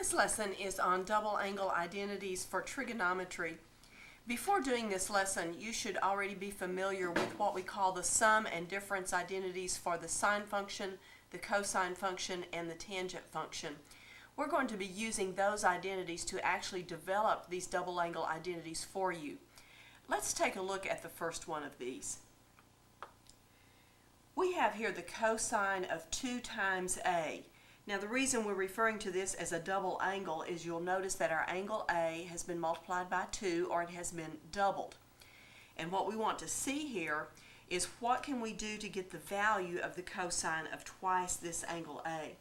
This lesson is on double angle identities for trigonometry. Before doing this lesson, you should already be familiar with what we call the sum and difference identities for the sine function, the cosine function, and the tangent function. We're going to be using those identities to actually develop these double angle identities for you. Let's take a look at the first one of these. We have here the cosine of 2 times A. Now the reason we're referring to this as a double angle is you'll notice that our angle A has been multiplied by 2, or it has been doubled. And what we want to see here is what can we do to get the value of the cosine of twice this angle A.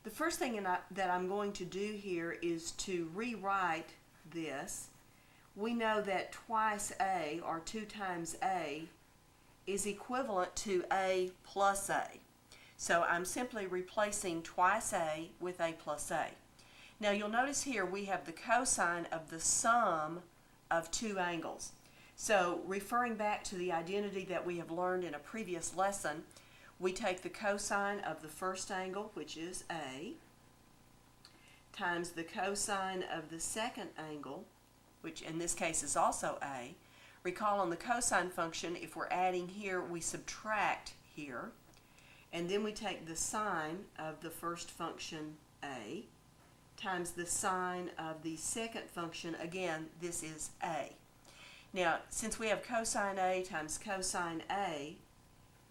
The first thing that I'm going to do here is to rewrite this. We know that twice A, or 2 times A, is equivalent to A plus A. So I'm simply replacing twice A with A plus A. Now you'll notice here we have the cosine of the sum of two angles. So referring back to the identity that we have learned in a previous lesson, we take the cosine of the first angle, which is A, times the cosine of the second angle, which in this case is also A. Recall on the cosine function, if we're adding here, we subtract here. And then we take the sine of the first function A times the sine of the second function. Again, this is A. Now, since we have cosine A times cosine A,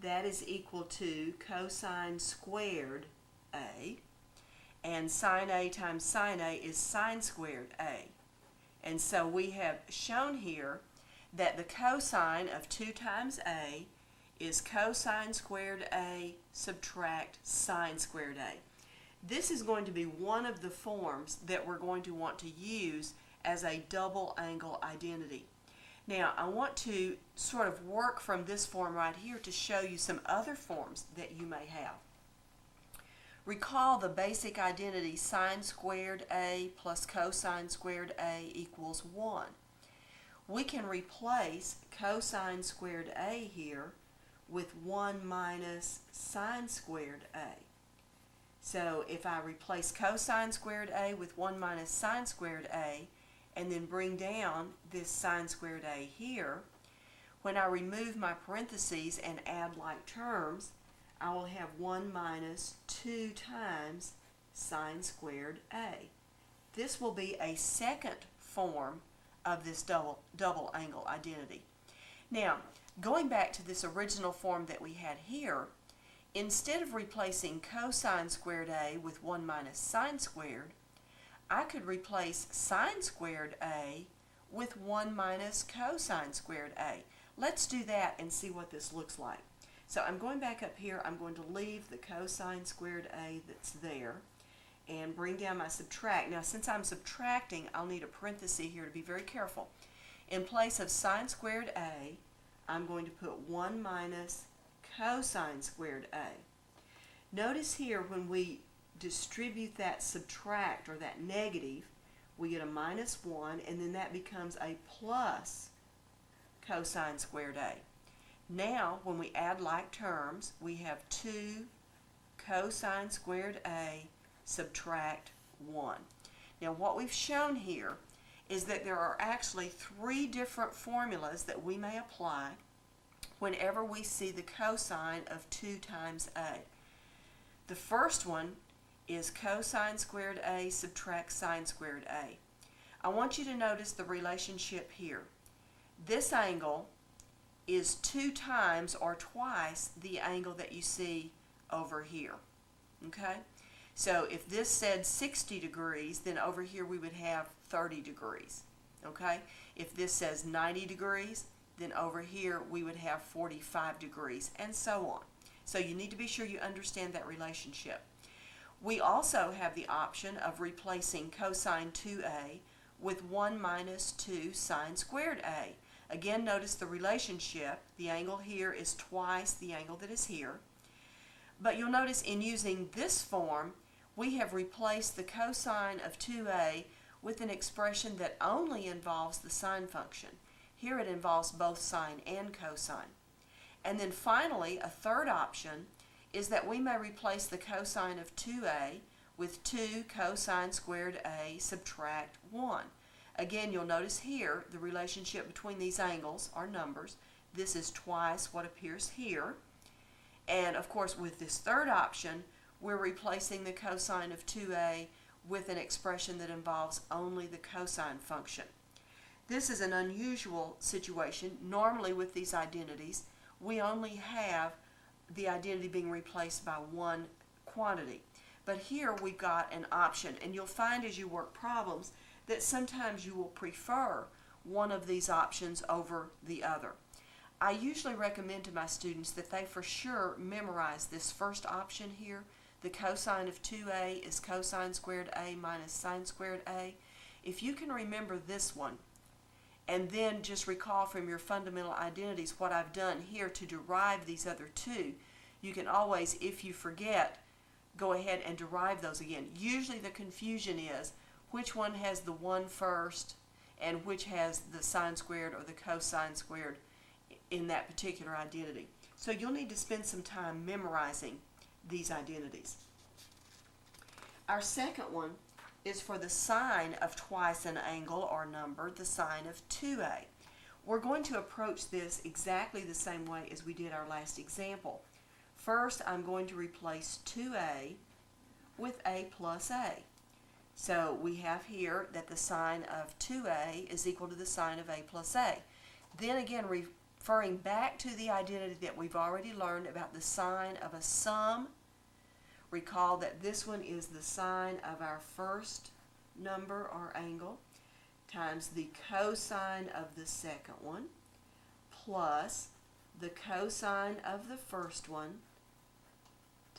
that is equal to cosine squared A. And sine A times sine A is sine squared A. And so we have shown here that the cosine of 2 times A is cosine squared A subtract sine squared A. This is going to be one of the forms that we're going to want to use as a double angle identity. Now I want to sort of work from this form right here to show you some other forms that you may have. Recall the basic identity sine squared A plus cosine squared A equals 1. We can replace cosine squared A here with 1 minus sine squared A. So if I replace cosine squared A with 1 minus sine squared A and then bring down this sine squared A here, when I remove my parentheses and add like terms, I will have 1 minus 2 times sine squared A. This will be a second form of this double angle identity. Now, going back to this original form that we had here, instead of replacing cosine squared A with 1 minus sine squared, I could replace sine squared A with 1 minus cosine squared A. Let's do that and see what this looks like. So I'm going back up here. I'm going to leave the cosine squared A that's there and bring down my subtract. Now since I'm subtracting, I'll need a parenthesis here to be very careful. In place of sine squared A, I'm going to put 1 minus cosine squared A. Notice here when we distribute that subtract, or that negative, we get a minus 1, and then that becomes a plus cosine squared A. Now when we add like terms, we have 2 cosine squared A subtract 1. Now what we've shown here is that there are actually 3 different formulas that we may apply whenever we see the cosine of 2 times A. The first one is cosine squared A subtract sine squared A. I want you to notice the relationship here. This angle is 2 times or twice the angle that you see over here. Okay? So if this said 60 degrees, then over here we would have 30 degrees. Okay? If this says 90 degrees, then over here we would have 45 degrees, and so on. So you need to be sure you understand that relationship. We also have the option of replacing cosine 2A with 1 minus 2 sine squared A. Again, notice the relationship. The angle here is twice the angle that is here. But you'll notice in using this form, we have replaced the cosine of 2A with an expression that only involves the sine function. Here it involves both sine and cosine. And then finally, a third option is that we may replace the cosine of 2A with 2 cosine squared A subtract 1. Again, you'll notice here the relationship between these angles are numbers. This is twice what appears here. And of course, with this third option, we're replacing the cosine of 2A with an expression that involves only the cosine function. This is an unusual situation. Normally with these identities, we only have the identity being replaced by one quantity. But here we've got an option, and you'll find as you work problems that sometimes you will prefer one of these options over the other. I usually recommend to my students that they for sure memorize this first option here. The cosine of 2A is cosine squared A minus sine squared A. If you can remember this one, and then just recall from your fundamental identities what I've done here to derive these other two, you can always, if you forget, go ahead and derive those again. Usually the confusion is which one has the 1 first and which has the sine squared or the cosine squared in that particular identity. So you'll need to spend some time memorizing these identities. Our second one is for the sine of twice an angle or number, the sine of 2A. We're going to approach this exactly the same way as we did our last example. First, I'm going to replace 2A with A plus A. So we have here that the sine of 2A is equal to the sine of A plus A. Then again, referring back to the identity that we've already learned about the sine of a sum, recall that this one is the sine of our first number or angle times the cosine of the second one plus the cosine of the first one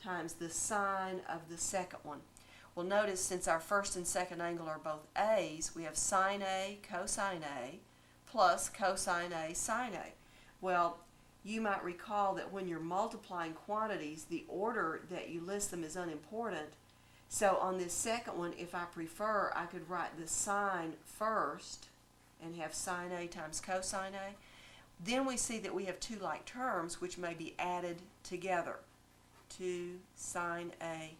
times the sine of the second one. Well, notice since our first and second angle are both A's, we have sine A cosine A plus cosine A sine A. Well, you might recall that when you're multiplying quantities, the order that you list them is unimportant. So on this second one, if I prefer, I could write the sine first and have sine A times cosine A. Then we see that we have two like terms which may be added together. 2 sine A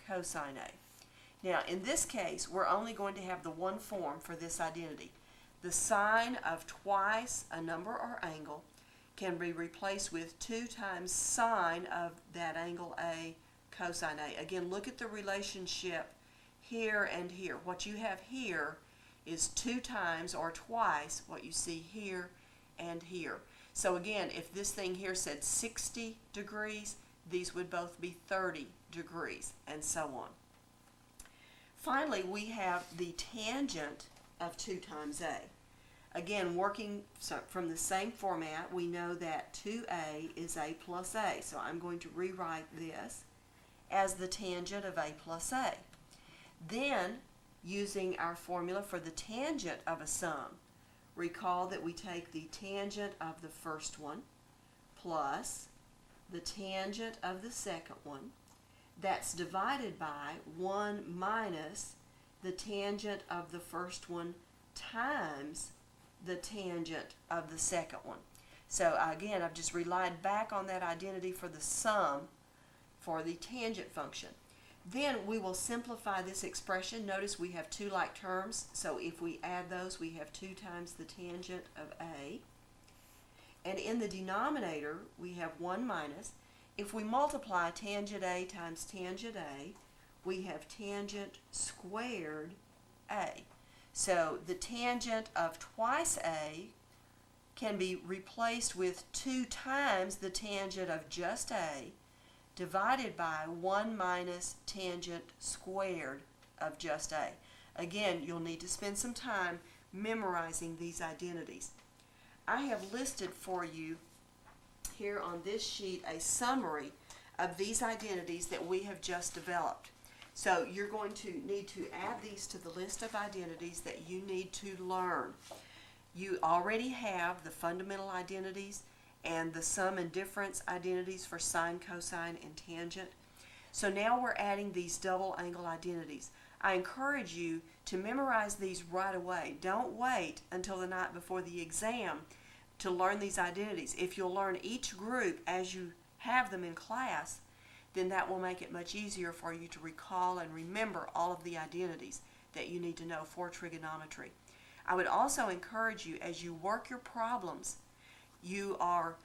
cosine A. Now in this case, we're only going to have the one form for this identity. The sine of twice a number or angle can be replaced with 2 times sine of that angle A cosine A. Again, look at the relationship here and here. What you have here is 2 times or twice what you see here and here. So again, if this thing here said 60 degrees, these would both be 30 degrees, and so on. Finally, we have the tangent of 2 times A. Again, working from the same format, we know that 2A is A plus A. So I'm going to rewrite this as the tangent of A plus A. Then, using our formula for the tangent of a sum, recall that we take the tangent of the first one plus the tangent of the second one. That's divided by 1 minus the tangent of the first one times the tangent of the second one. So again, I've just relied back on that identity for the sum for the tangent function. Then we will simplify this expression. Notice we have two like terms, so if we add those, we have 2 times the tangent of A. And in the denominator, we have 1 minus. If we multiply tangent A times tangent A, we have tangent squared A. So the tangent of twice A can be replaced with 2 times the tangent of just A divided by 1 minus tangent squared of just A. Again, you'll need to spend some time memorizing these identities. I have listed for you here on this sheet a summary of these identities that we have just developed. So you're going to need to add these to the list of identities that you need to learn. You already have the fundamental identities and the sum and difference identities for sine, cosine, and tangent. So now we're adding these double angle identities. I encourage you to memorize these right away. Don't wait until the night before the exam to learn these identities. If you'll learn each group as you have them in class, then that will make it much easier for you to recall and remember all of the identities that you need to know for trigonometry. I would also encourage you, as you work your problems, you are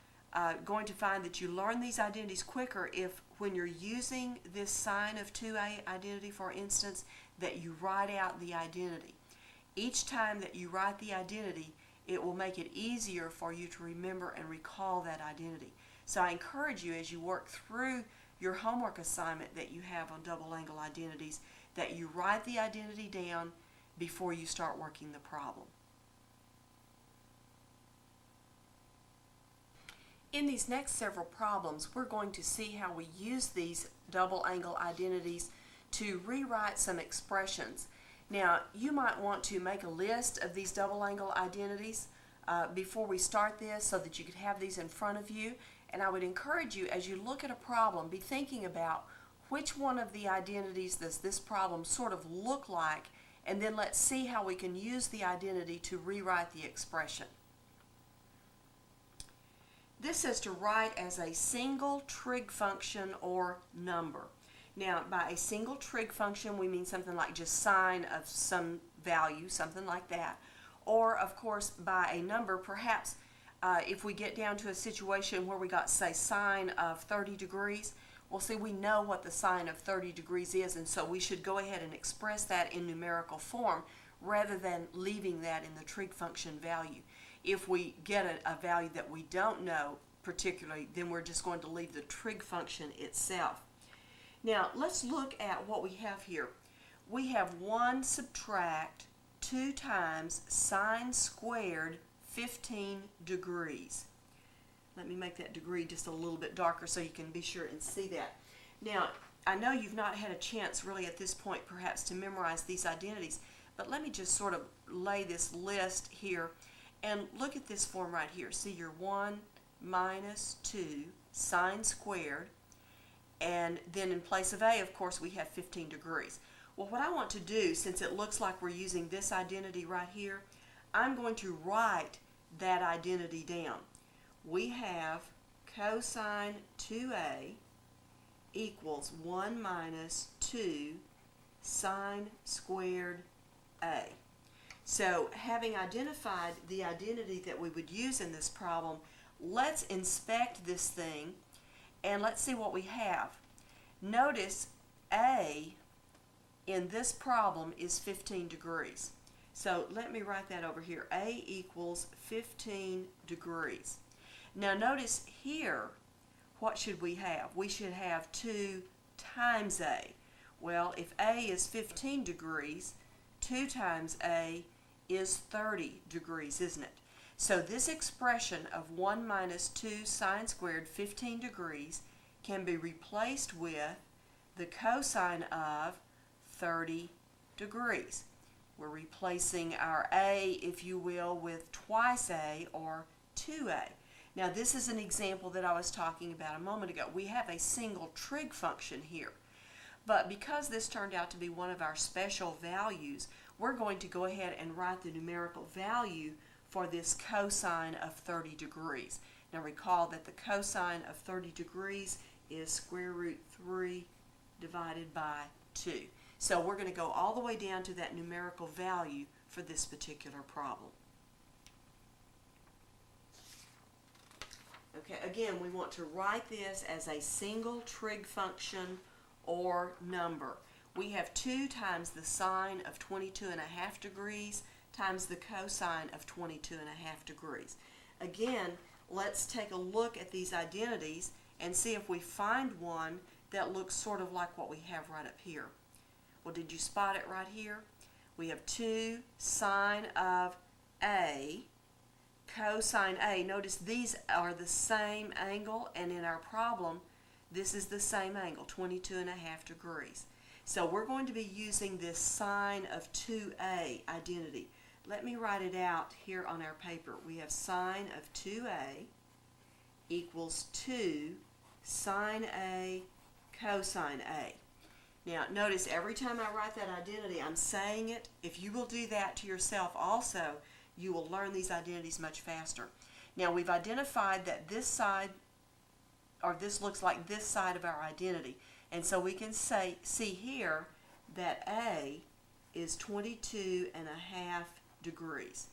going to find that you learn these identities quicker if, when you're using this sine of 2a identity, for instance, that you write out the identity. Each time that you write the identity, it will make it easier for you to remember and recall that identity. So I encourage you, as you work through your homework assignment that you have on double angle identities, that you write the identity down before you start working the problem. In these next several problems, we're going to see how we use these double angle identities to rewrite some expressions. Now, you might want to make a list of these double angle identities before we start this so that you could have these in front of you. And I would encourage you, as you look at a problem, be thinking about which one of the identities does this problem sort of look like, and then let's see how we can use the identity to rewrite the expression. This says to write as a single trig function or number. Now, by a single trig function, we mean something like just sine of some value, something like that. Or, of course, by a number, perhaps if we get down to a situation where we got, say, sine of 30 degrees, well, see, we know what the sine of 30 degrees is, and so we should go ahead and express that in numerical form rather than leaving that in the trig function value. If we get a value that we don't know particularly, then we're just going to leave the trig function itself. Now, let's look at what we have here. We have 1 subtract 2 times sine squared 15 degrees. Let me make that degree just a little bit darker so you can be sure and see that. Now, I know you've not had a chance really at this point perhaps to memorize these identities, but let me just sort of lay this list here and look at this form right here. See your 1 minus 2 sine squared, and then in place of a, of course, we have 15 degrees. Well, what I want to do, since it looks like we're using this identity right here, I'm going to write that identity down. We have cosine 2a equals 1 minus 2 sine squared a. So, having identified the identity that we would use in this problem, let's inspect this thing and let's see what we have. Notice a in this problem is 15 degrees. So let me write that over here. A equals 15 degrees. Now notice here, what should we have? We should have 2 times a. Well, if a is 15 degrees, 2 times a is 30 degrees, isn't it? So this expression of 1 minus 2 sine squared 15 degrees can be replaced with the cosine of 30 degrees. We're replacing our a, if you will, with twice a, or 2a. Now this is an example that I was talking about a moment ago. We have a single trig function here. But because this turned out to be one of our special values, we're going to go ahead and write the numerical value for this cosine of 30 degrees. Now recall that the cosine of 30 degrees is square root 3 divided by 2. So we're going to go all the way down to that numerical value for this particular problem. Okay, again, we want to write this as a single trig function or number. We have 2 times the sine of 22.5 degrees times the cosine of 22.5 degrees. Again, let's take a look at these identities and see if we find one that looks sort of like what we have right up here. Well, did you spot it right here? We have 2 sine of a, cosine a. Notice these are the same angle, and in our problem, this is the same angle, 22.5 degrees. So we're going to be using this sine of 2a identity. Let me write it out here on our paper. We have sine of 2a equals 2 sine a cosine a. Now notice every time I write that identity, I'm saying it. If you will do that to yourself also, you will learn these identities much faster. Now we've identified that this side or this looks like this side of our identity. And so we can see here that A is 22.5 degrees.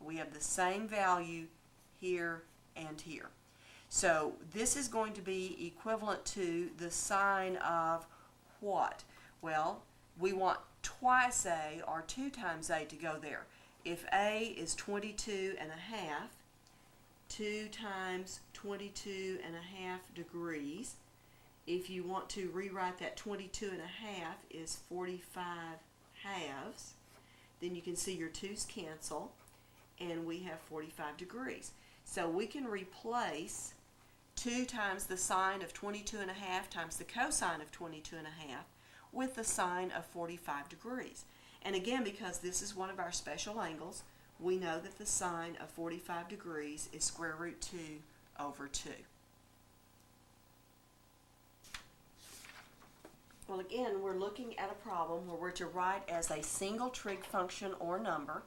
We have the same value here and here. So this is going to be equivalent to the sine of what? Well, we want twice A or 2 times A to go there. If A is 22.5, 2 times 22.5 degrees, if you want to rewrite that 22.5 is 45 halves, then you can see your 2's cancel, and we have 45 degrees. So we can replace 2 times the sine of 22.5 times the cosine of 22.5 with the sine of 45 degrees. And again, because this is one of our special angles, we know that the sine of 45 degrees is square root 2 over 2. Well, again, we're looking at a problem where we're to write as a single trig function or number,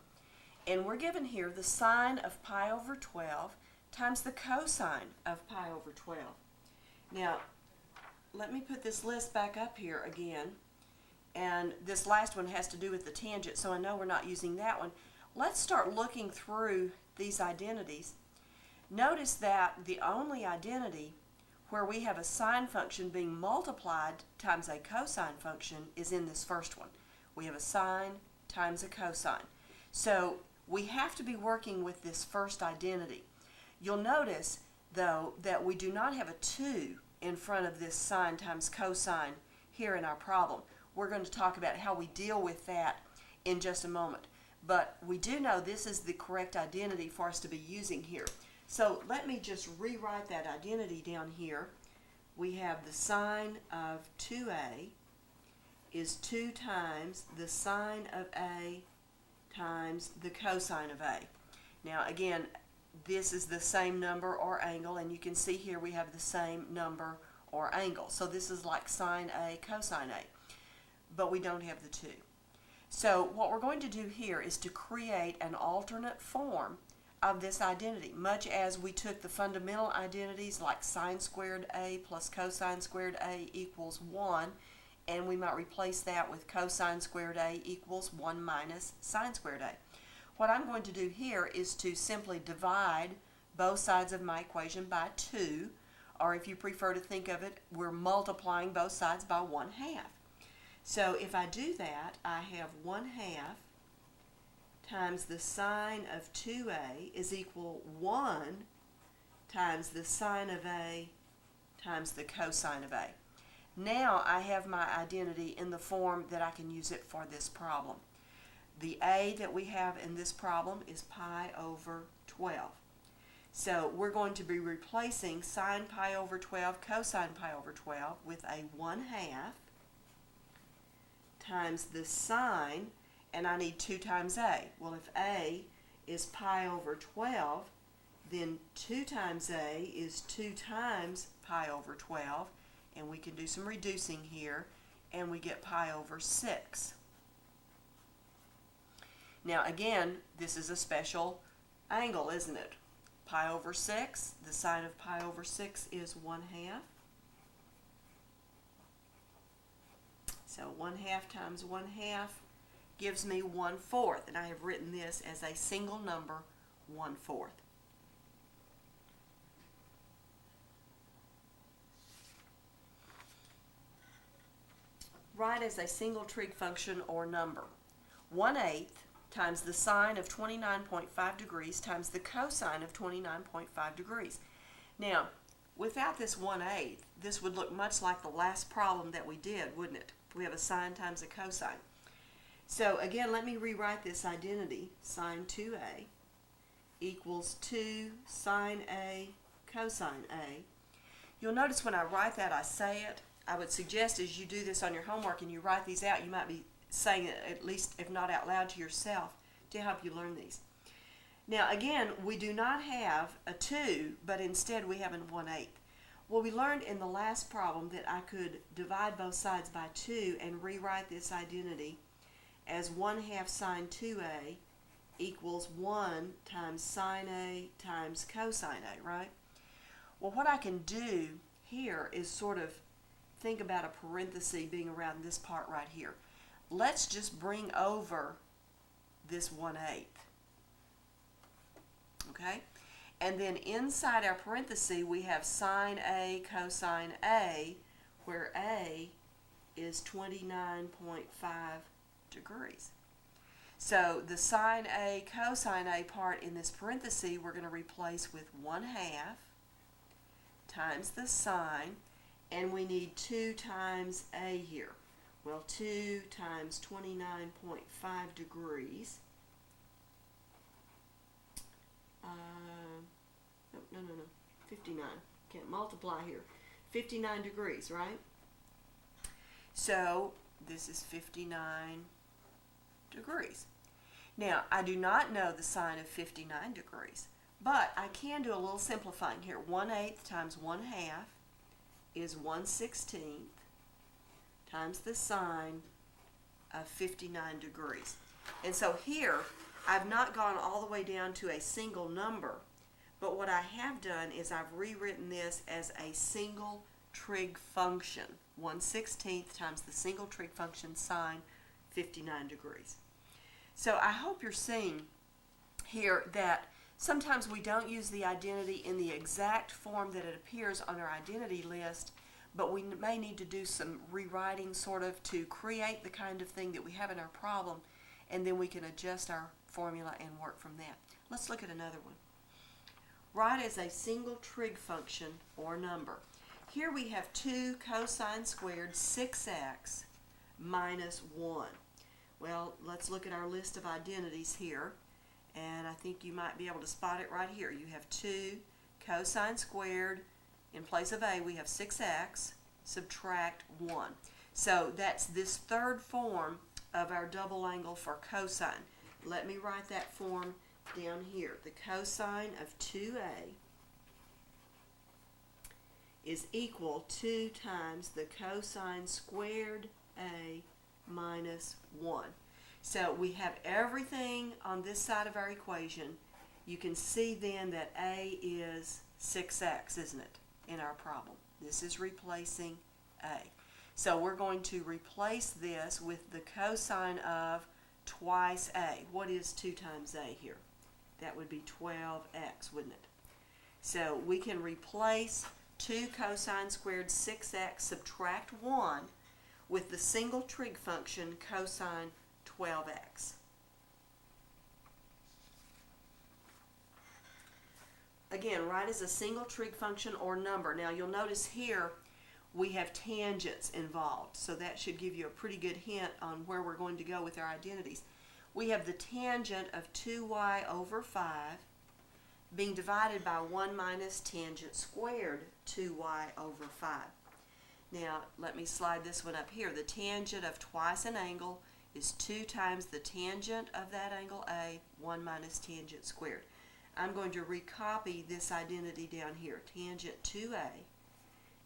and we're given here the sine of pi over 12 times the cosine of pi over 12. Now, let me put this list back up here again, and this last one has to do with the tangent, so I know we're not using that one. Let's start looking through these identities. Notice that the only identity where we have a sine function being multiplied times a cosine function is in this first one. We have a sine times a cosine. So we have to be working with this first identity. You'll notice, though, that we do not have a 2 in front of this sine times cosine here in our problem. We're going to talk about how we deal with that in just a moment. But we do know this is the correct identity for us to be using here. So let me just rewrite that identity down here. We have the sine of 2A is 2 times the sine of A times the cosine of A. Now again, this is the same number or angle, and you can see here we have the same number or angle. So this is like sine A, cosine A, but we don't have the 2. So what we're going to do here is to create an alternate form of this identity, much as we took the fundamental identities like sine squared A plus cosine squared A equals 1, and we might replace that with cosine squared A equals 1 minus sine squared A. What I'm going to do here is to simply divide both sides of my equation by 2, or if you prefer to think of it, we're multiplying both sides by 1/2. So if I do that, I have 1/2 times the sine of 2A is equal 1 times the sine of A times the cosine of A. Now I have my identity in the form that I can use it for this problem. The A that we have in this problem is pi over 12. So we're going to be replacing sine pi over 12, cosine pi over 12 with a 1/2 times the sine, and I need 2 times A. Well, if A is pi over 12, then 2 times A is 2 times pi over 12, and we can do some reducing here, and we get pi over 6. Now again, this is a special angle, isn't it? Pi over 6, the sine of pi over 6 is 1/2. So 1/2 times 1/2 gives me 1/4, and I have written this as a single number, 1/4. Write as a single trig function or number. 1/8 times the sine of 29.5 degrees times the cosine of 29.5 degrees. Now, without this 1/8, this would look much like the last problem that we did, wouldn't it? We have a sine times a cosine. So again, let me rewrite this identity. Sine 2A equals 2 sine A cosine A. You'll notice when I write that, I say it. I would suggest as you do this on your homework and you write these out, you might be saying it at least, if not out loud, to yourself to help you learn these. Now again, we do not have a 2, but instead we have a 1/8. Well, we learned in the last problem that I could divide both sides by 2 and rewrite this identity as 1/2 sine 2A equals 1 times sine A times cosine A, right? Well, what I can do here is sort of, think about a parenthesis being around this part right here. Let's just bring over this 1/8. Okay? And then inside our parenthesis we have sine A cosine A, where A is 29.5 degrees. So the sine A cosine A part in this parenthesis we're going to replace with 1/2 times the sine, and we need 2 times A here. Well, 2 times 29.5 degrees. No, 59. Can't multiply here. 59 degrees, right? So this is 59 degrees. Now, I do not know the sine of 59 degrees, but I can do a little simplifying here. 1/8 times 1/2 is 1/16 times the sine of 59 degrees. And so here, I've not gone all the way down to a single number, but what I have done is I've rewritten this as a single trig function. 1/16 times the single trig function sine 59 degrees. So I hope you're seeing here that sometimes we don't use the identity in the exact form that it appears on our identity list, but we may need to do some rewriting sort of to create the kind of thing that we have in our problem, and then we can adjust our formula and work from that. Let's look at another one. Write as a single trig function or number. Here we have 2 cosine squared 6x minus 1. Well, let's look at our list of identities here, and I think you might be able to spot it right here. You have 2 cosine squared, in place of a we have 6x, subtract 1. So that's this third form of our double angle for cosine. Let me write that form down here. The cosine of 2a is equal to 2 times the cosine squared a minus 1. So we have everything on this side of our equation. You can see then that a is 6x, isn't it, in our problem. This is replacing a. So we're going to replace this with the cosine of twice a. What is 2 times a here? That would be 12x, wouldn't it? So we can replace 2 cosine squared 6x subtract 1 with the single trig function cosine 12x. Again, write as a single trig function or number. Now you'll notice here we have tangents involved, so that should give you a pretty good hint on where we're going to go with our identities. We have the tangent of 2y over 5 being divided by 1 minus tangent squared 2y over 5. Now let me slide this one up here. The tangent of twice an angle is 2 times the tangent of that angle A, 1 minus tangent squared. I'm going to recopy this identity down here. Tangent 2a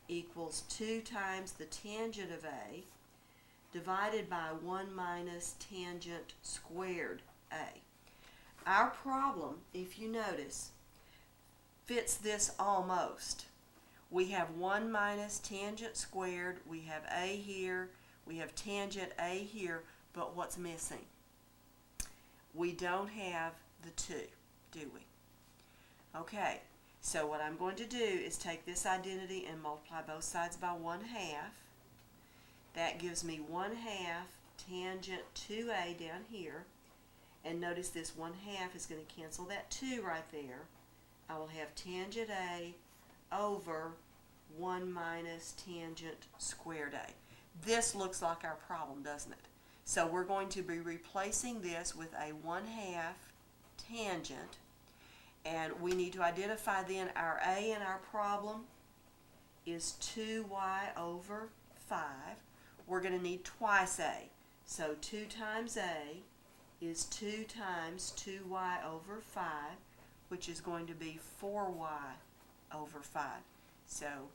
equals 2 times the tangent of A divided by 1 minus tangent squared A. Our problem, if you notice, fits this almost. We have 1 minus tangent squared, we have A here, we have tangent A here, but what's missing? We don't have the 2, do we? Okay, so what I'm going to do is take this identity and multiply both sides by 1/2. That gives me 1/2 tangent 2a down here. And notice this 1/2 is going to cancel that 2 right there. I will have tangent a over 1 minus tangent squared a. This looks like our problem, doesn't it? So we're going to be replacing this with a 1/2 tangent. And we need to identify then our a in our problem is 2y over 5. We're going to need twice a. So 2 times a is 2 times 2y over 5, which is going to be 4y over 5. So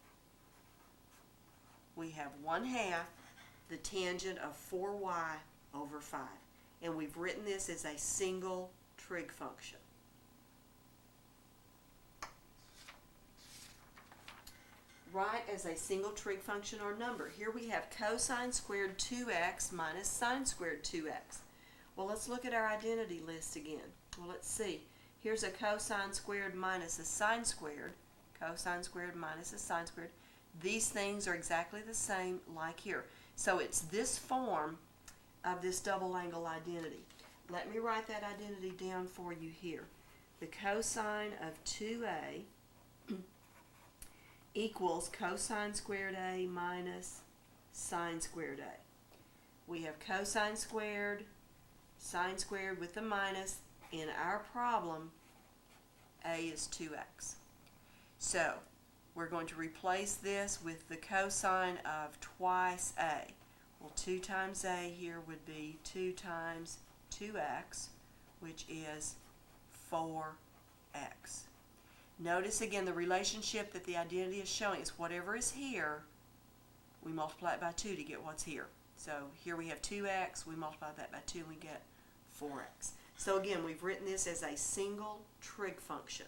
we have 1/2 the tangent of 4y over 5. And we've written this as a single trig function. write as a single trig function or number. Here we have cosine squared 2x minus sine squared 2x. Well, let's look at our identity list again. Well, let's see. Here's a cosine squared minus a sine squared. Cosine squared minus a sine squared. These things are exactly the same like here. So it's this form of this double angle identity. Let me write that identity down for you here. The cosine of 2a equals cosine squared a minus sine squared a. We have cosine squared, sine squared with the minus. In our problem, a is 2x. So we're going to replace this with the cosine of twice a. Well, 2 times a here would be 2 times 2x, which is 4x. Notice again the relationship that the identity is showing is whatever is here, we multiply it by 2 to get what's here. So here we have 2x, we multiply that by 2 and we get 4x. So again, we've written this as a single trig function.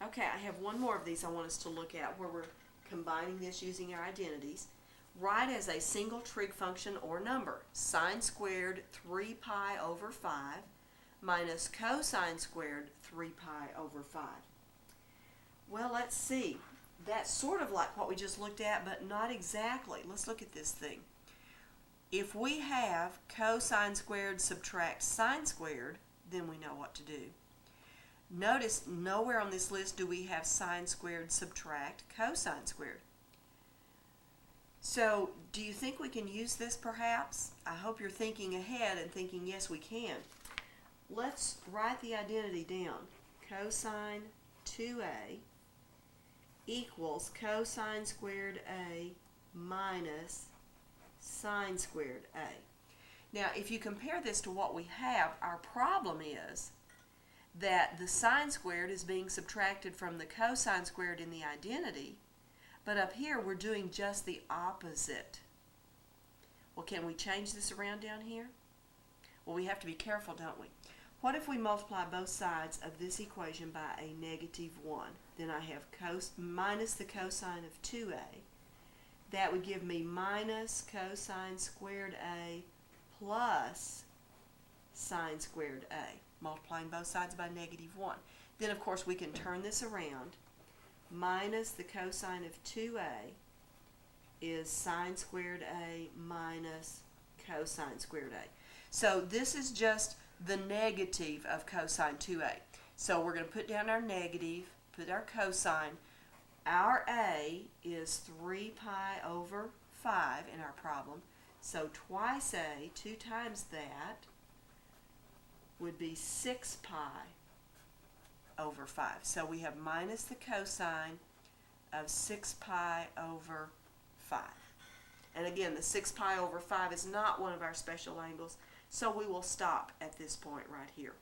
Okay, I have one more of these I want us to look at where we're combining this using our identities. Write as a single trig function or number, sine squared 3 pi over 5 minus cosine squared 3 pi over 5. Well, let's see. That's sort of like what we just looked at, but not exactly. Let's look at this thing. If we have cosine squared subtract sine squared, then we know what to do. Notice nowhere on this list do we have sine squared subtract cosine squared. So, do you think we can use this perhaps? I hope you're thinking ahead and thinking, yes, we can. Let's write the identity down. Cosine 2a equals cosine squared a minus sine squared a. Now, if you compare this to what we have, our problem is that the sine squared is being subtracted from the cosine squared in the identity, but up here we're doing just the opposite. Well, can we change this around down here? Well, we have to be careful, don't we? What if we multiply both sides of this equation by a negative 1? Then I have minus the cosine of 2a. That would give me minus cosine squared a plus sine squared a, multiplying both sides by negative 1. Then, of course, we can turn this around. Minus the cosine of 2a is sine squared a minus cosine squared a. So this is just the negative of cosine 2a. So we're going to put down our negative, put our cosine. Our a is 3 pi over 5 in our problem. So twice a, 2 times that, would be 6 pi over 5. So we have minus the cosine of 6 pi over 5. And again, the 6 pi over 5 is not one of our special angles, so we will stop at this point right here.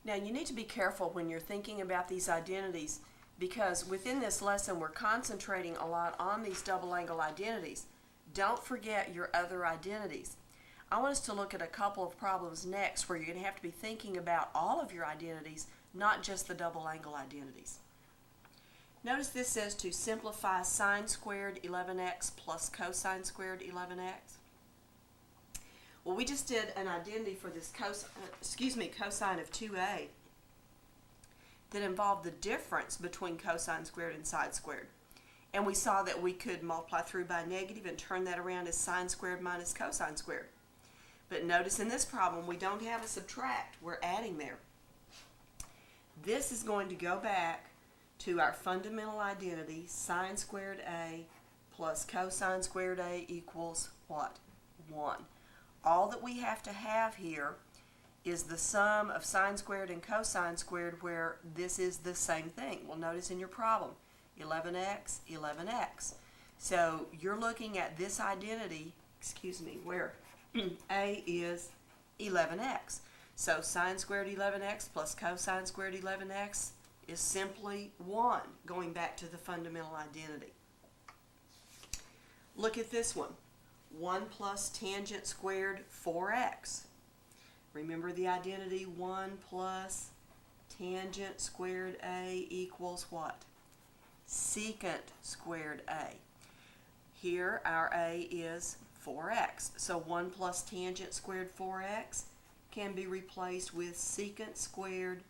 Now, you need to be careful when you're thinking about these identities, because within this lesson we're concentrating a lot on these double angle identities. Don't forget your other identities. I want us to look at a couple of problems next where you're going to have to be thinking about all of your identities, not just the double angle identities. Notice this says to simplify sine squared 11x plus cosine squared 11x. Well, we just did an identity for this cosine of 2a that involved the difference between cosine squared and sine squared. And we saw that we could multiply through by negative and turn that around as sine squared minus cosine squared. But notice in this problem we don't have a subtract, we're adding there. This is going to go back to our fundamental identity, sine squared a plus cosine squared a equals what? 1. All that we have to have here is the sum of sine squared and cosine squared, where this is the same thing. Well, notice in your problem, 11x, 11x. So you're looking at this identity, where a is 11x. So sine squared 11x plus cosine squared 11x is simply 1, going back to the fundamental identity. Look at this one. 1 plus tangent squared 4x. Remember the identity 1 plus Tangent squared A equals what? Secant squared A. Here our A is 4x. So 1 plus tangent squared 4x can be replaced with secant squared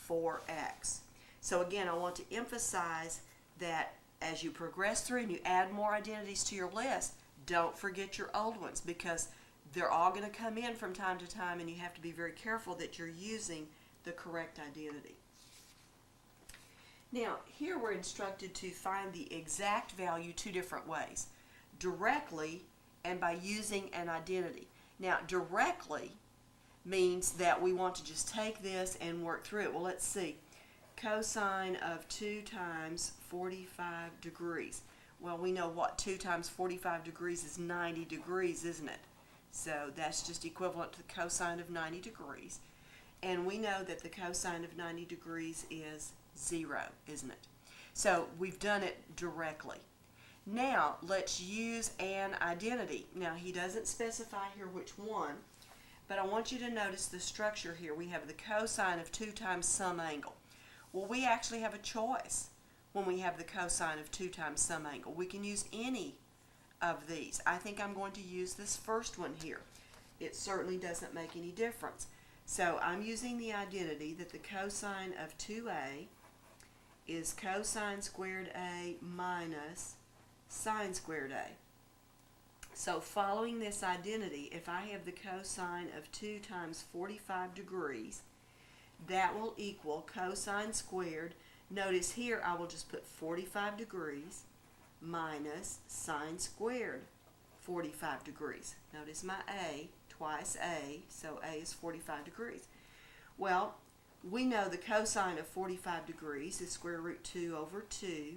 4x. So again, I want to emphasize that as you progress through and you add more identities to your list, don't forget your old ones, because they're all going to come in from time to time, and you have to be very careful that you're using the correct identity. Now, here we're instructed to find the exact value two different ways: directly and by using an identity. Now, directly means that we want to just take this and work through it. Well, let's see. Cosine of 2 times 45 degrees. Well, we know what 2 times 45 degrees is 90 degrees, isn't it? So that's just equivalent to the cosine of 90 degrees. And we know that the cosine of 90 degrees is 0, isn't it? So we've done it directly. Now let's use an identity. Now he doesn't specify here which one, but I want you to notice the structure here. We have the cosine of 2 times some angle. Well, we actually have a choice when we have the cosine of 2 times some angle. We can use any of these. I think I'm going to use this first one here. It certainly doesn't make any difference. So I'm using the identity that the cosine of 2a is cosine squared a minus sine squared a. So following this identity, if I have the cosine of 2 times 45 degrees, that will equal cosine squared. Notice here I will just put 45 degrees minus sine squared 45 degrees. Notice my a, twice a, so a is 45 degrees. Well, we know the cosine of 45 degrees is square root 2 over 2.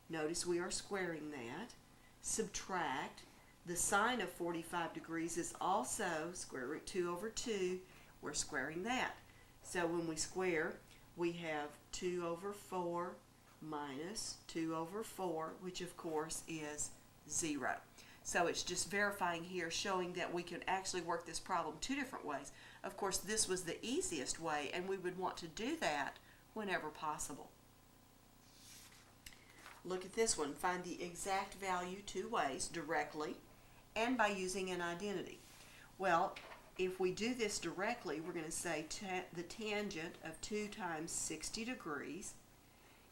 Notice we are squaring that. Subtract. The sine of 45 degrees is also square root 2 over 2. We're squaring that. So when we square, we have 2 over 4 minus 2 over 4, which of course is 0. So it's just verifying here, showing that we can actually work this problem two different ways. Of course, this was the easiest way, and we would want to do that whenever possible. Look at this one. Find the exact value two ways: directly and by using an identity. Well, if we do this directly, we're going to say the tangent of 2 times 60 degrees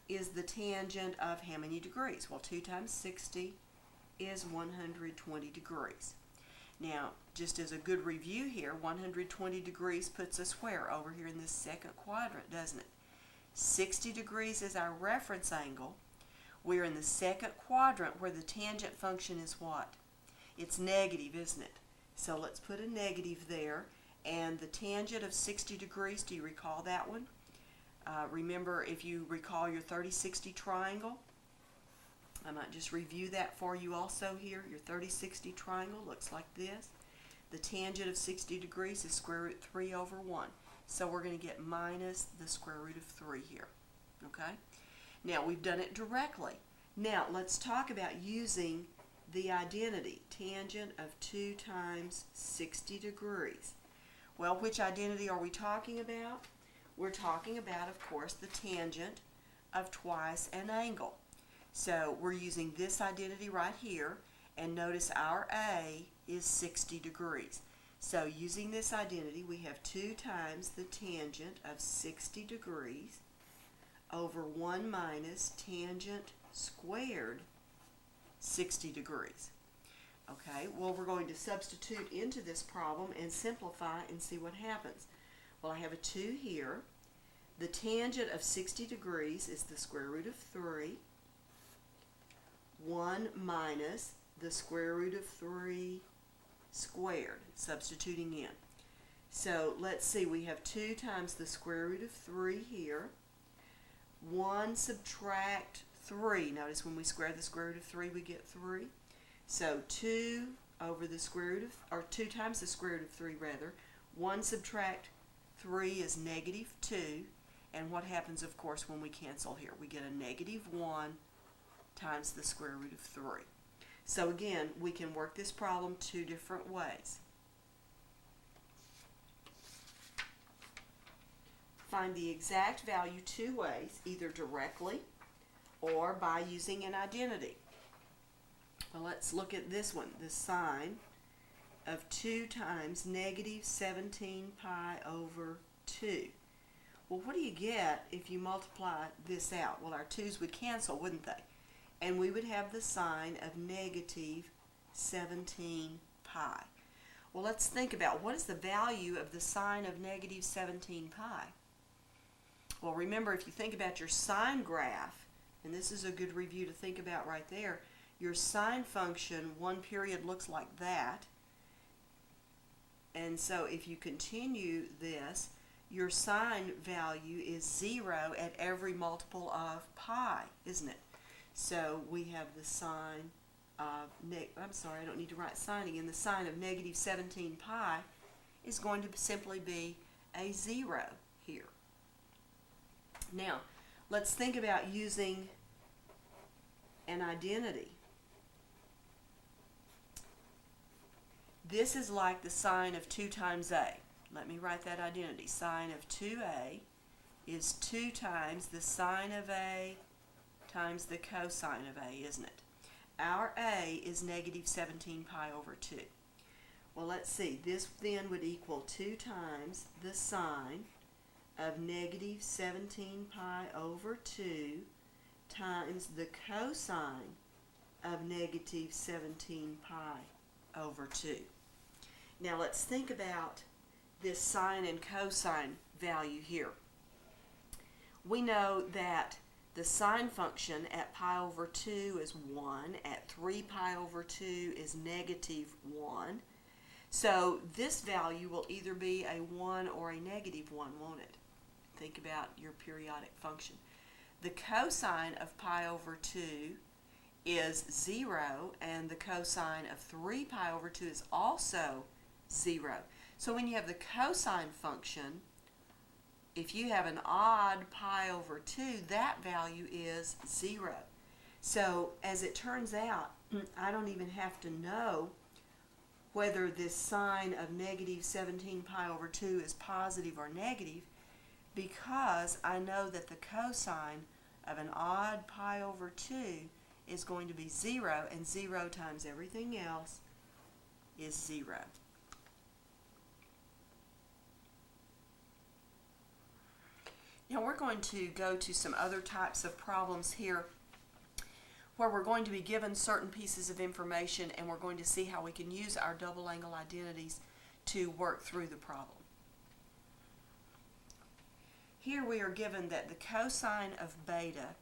is the tangent of how many degrees? Well, 2 times 60 is 120 degrees. Now, just as a good review here, 120 degrees puts us where? Over here in this second quadrant, doesn't it? 60 degrees is our reference angle. We're in the second quadrant where the tangent function is what? It's negative, isn't it? So let's put a negative there. And the tangent of 60 degrees, do you recall that one? Remember, if you recall your 30-60 triangle, I might just review that for you also here. Your 30-60 triangle looks like this. The tangent of 60 degrees is square root 3 over 1. So we're going to get minus the square root of 3 here. Okay? Now, we've done it directly. Now, let's talk about using the identity, tangent of 2 times 60 degrees. Well, which identity are we talking about? We're talking about, of course, the tangent of twice an angle. So we're using this identity right here, and notice our A is 60 degrees. So using this identity, we have 2 times the tangent of 60 degrees over 1 minus tangent squared 60 degrees. Okay, well, we're going to substitute into this problem and simplify and see what happens. Well, I have a 2 here. The tangent of 60 degrees is the square root of 3. 1 minus the square root of 3 squared, substituting in. So let's see, we have 2 times the square root of 3 here. 1 subtract 3. Notice when we square the square root of 3, we get 3. So 2 over the square root of, or 2 times the square root of 3 rather. 1 subtract 3 is negative 2. And what happens, of course, when we cancel here? We get a negative 1 times the square root of 3. So again, we can work this problem two different ways. find the exact value two ways, either directly or by using an identity. Well, let's look at this one, the sine of 2 times negative 17 pi over 2. Well, what do you get if you multiply this out? Well, our 2's would cancel, wouldn't they? And we would have the sine of negative 17 pi. Well, let's think about what is the value of the sine of negative 17 pi? Well, remember, if you think about your sine graph, and this is a good review to think about right there, your sine function, one period looks like that. And so if you continue this, your sine value is 0 at every multiple of pi, isn't it? So we have the sine of, I'm sorry, I don't need to write sine again. The sine of negative 17 pi is going to simply be a 0 here. Now, let's think about using an identity. This is like the sine of 2 times a. Let me write that identity. Sine of 2a is 2 times the sine of a times the cosine of a, isn't it? Our a is negative 17 pi over 2. Well, let's see. This then would equal 2 times the sine of negative 17 pi over 2 times the cosine of negative 17 pi over 2. Now let's think about this sine and cosine value here. We know that the sine function at pi over 2 is 1, at 3 pi over 2 is negative 1. So this value will either be a 1 or a negative 1, won't it? Think about your periodic function. The cosine of pi over 2 is 0, and the cosine of 3 pi over 2 is also 0. So when you have the cosine function, if you have an odd pi over 2, that value is 0. So as it turns out, I don't even have to know whether this sine of negative 17 pi over 2 is positive or negative, because I know that the cosine of an odd pi over 2 is going to be 0, and 0 times everything else is 0. Now we're going to go to some other types of problems here where we're going to be given certain pieces of information, and we're going to see how we can use our double angle identities to work through the problem. Here we are given that the cosine of beta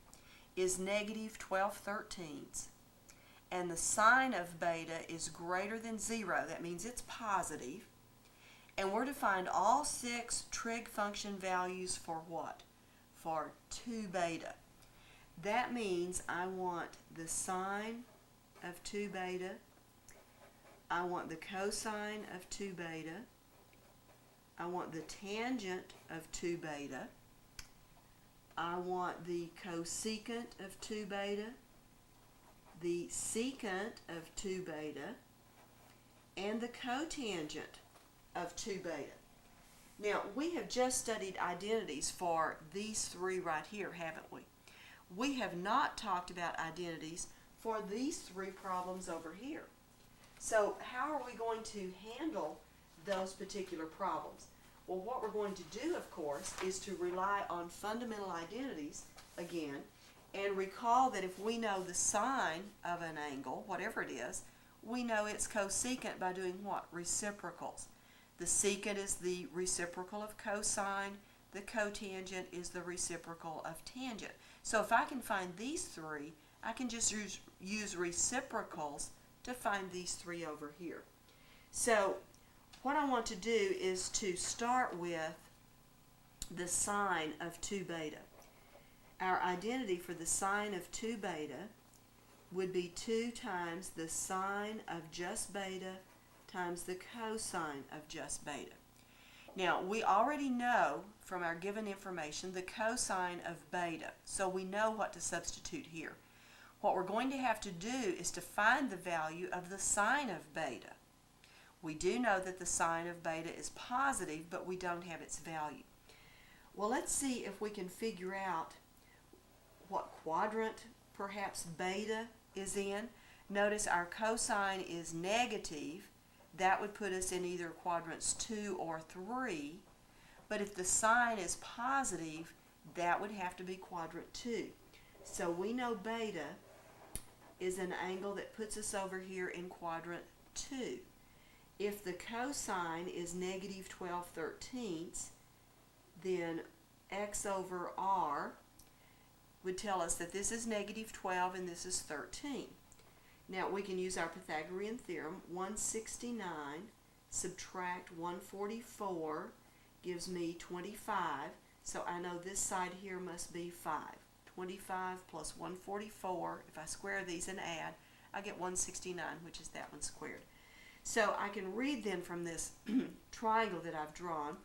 is negative 12/13, and the sine of beta is greater than 0. That means it's positive. And we're to find all 6 trig function values for what? For 2 beta. That means I want the sine of 2 beta, I want the cosine of 2 beta, I want the tangent of 2 beta, I want the cosecant of 2 beta, the secant of 2 beta, and the cotangent of 2 beta. Now, we have just studied identities for these 3 right here, haven't we? We have not talked about identities for these 3 problems over here. So how are we going to handle those particular problems? Well, what we're going to do, of course, is to rely on fundamental identities again, and recall that if we know the sine of an angle, whatever it is, we know its cosecant by doing what? Reciprocals. The secant is the reciprocal of cosine. The cotangent is the reciprocal of tangent. So if I can find these 3, I can just use reciprocals to find these 3 over here. So what I want to do is to start with the sine of 2 beta. Our identity for the sine of 2 beta would be 2 times the sine of just beta times the cosine of just beta. Now, we already know from our given information the cosine of beta, so we know what to substitute here. What we're going to have to do is to find the value of the sine of beta. We do know that the sine of beta is positive, but we don't have its value. Well, let's see if we can figure out what quadrant perhaps beta is in. Notice our cosine is negative. That would put us in either quadrants 2 or 3. But if the sine is positive, that would have to be quadrant 2. So we know beta is an angle that puts us over here in quadrant 2. If the cosine is negative 12/13, then x over r would tell us that this is negative 12 and this is 13. Now we can use our Pythagorean Theorem. 169 subtract 144 gives me 25. So I know this side here must be 5. 25 plus 144, if I square these and add, I get 169, which is that one squared. So I can read then from this triangle that I've drawn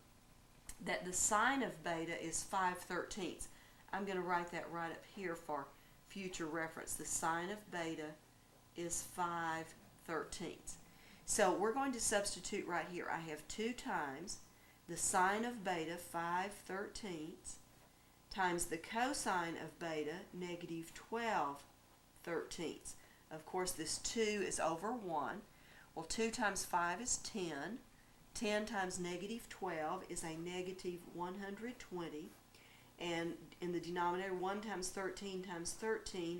that the sine of beta is 5/13. I'm going to write that right up here for future reference. The sine of beta is 5/13. So we're going to substitute right here. I have 2 times the sine of beta, 5/13, times the cosine of beta, negative 12/13. Of course, this 2 is over 1. Well, 2 times 5 is 10. 10 times negative 12 is a negative 120. And in the denominator, 1 times 13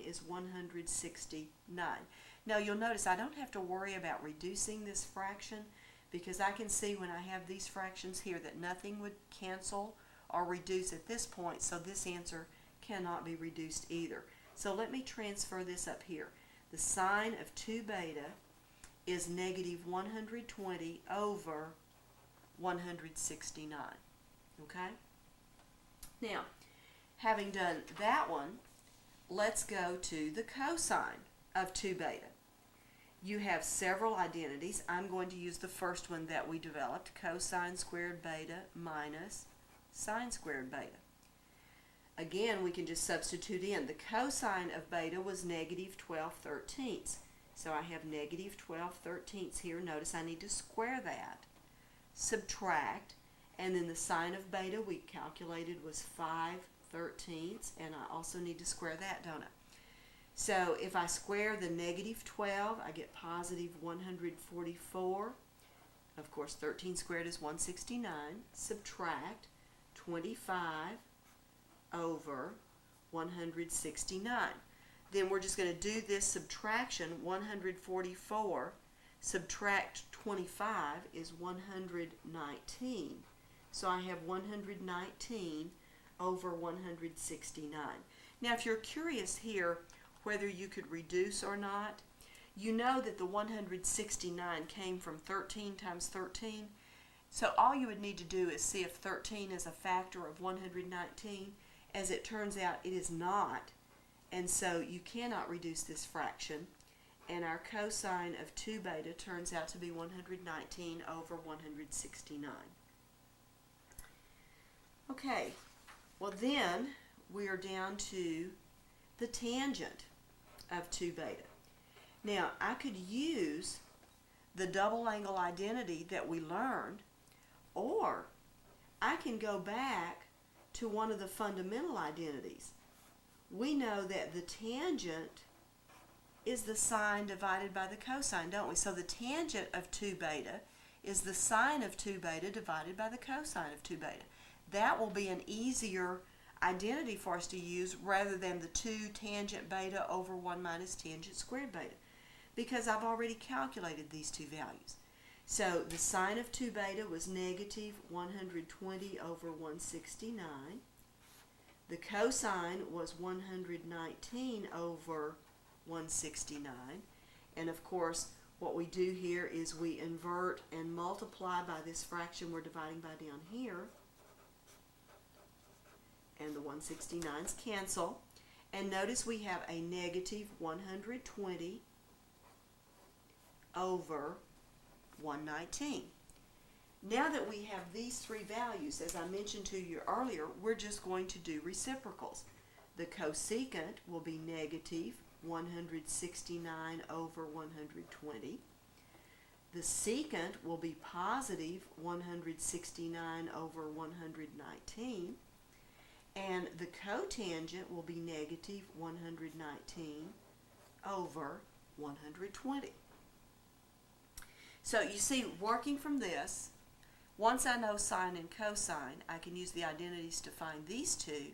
is 169. Now, you'll notice I don't have to worry about reducing this fraction because I can see when I have these fractions here that nothing would cancel or reduce at this point, so this answer cannot be reduced either. So let me transfer this up here. The sine of 2 beta is negative 120 over 169. Okay? Now, having done that one, let's go to the cosine of 2 beta. You have several identities. I'm going to use the first one that we developed, cosine squared beta minus sine squared beta. Again, we can just substitute in. The cosine of beta was negative 12/13. So I have negative 12/13 here. Notice I need to square that. Subtract. And then the sine of beta we calculated was 5/13. And I also need to square that, don't I? So if I square the negative 12, I get positive 144. Of course, 13 squared is 169. Subtract 25 over 169. Then we're just going to do this subtraction. 144 subtract 25 is 119. So I have 119 over 169. Now, if you're curious here whether you could reduce or not, you know that the 169 came from 13 times 13. So all you would need to do is see if 13 is a factor of 119. As it turns out, it is not. And so you cannot reduce this fraction. And our cosine of 2 beta turns out to be 119 over 169. Okay, well then we are down to the tangent of 2 beta. Now, I could use the double angle identity that we learned, or I can go back to one of the fundamental identities. We know that the tangent is the sine divided by the cosine, don't we? So the tangent of 2 beta is the sine of 2 beta divided by the cosine of 2 beta. That will be an easier identity for us to use rather than the 2 tangent beta over 1 minus tangent squared beta, because I've already calculated these two values. So the sine of 2 beta was negative 120 over 169. The cosine was 119 over 169. And of course, what we do here is we invert and multiply by this fraction we're dividing by down here. And the 169s cancel. And notice we have a negative 120 over 119. Now that we have these three values, as I mentioned to you earlier, we're just going to do reciprocals. The cosecant will be negative 169 over 120. The secant will be positive 169 over 119. And the cotangent will be negative 119 over 120. So you see, working from this, once I know sine and cosine, I can use the identities to find these two.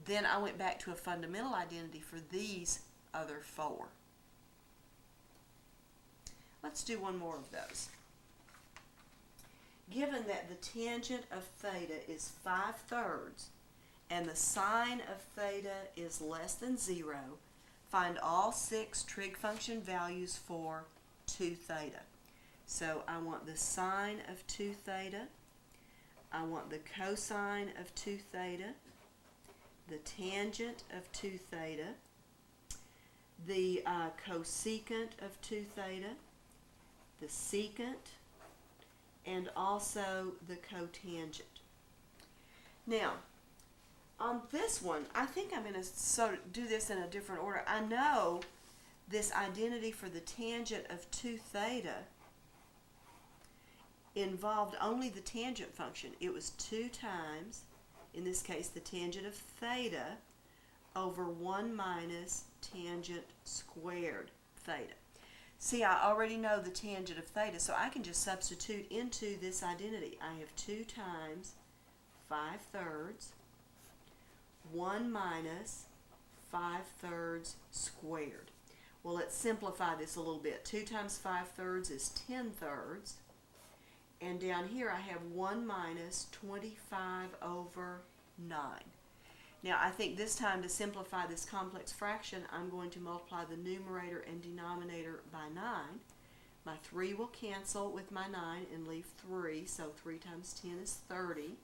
Then I went back to a fundamental identity for these other four. Let's do one more of those. Given that the tangent of theta is 5/3 and the sine of theta is less than 0, find all 6 trig function values for 2 theta. So I want the sine of 2 theta, I want the cosine of 2 theta, the tangent of 2 theta, the cosecant of 2 theta, the secant, and also the cotangent. Now, on this one, I think I'm going to sort of do this in a different order. I know this identity for the tangent of 2 theta involved only the tangent function. It was 2 times, in this case, the tangent of theta over 1 minus tangent squared theta. See, I already know the tangent of theta, so I can just substitute into this identity. I have 2 times 5/3, 1 minus 5/3 squared. Well, let's simplify this a little bit. 2 times 5/3 is 10/3. And down here I have 1 minus 25 over 9. Now I think this time to simplify this complex fraction, I'm going to multiply the numerator and denominator by 9. My 3 will cancel with my 9 and leave 3, so 3 times 10 is 30.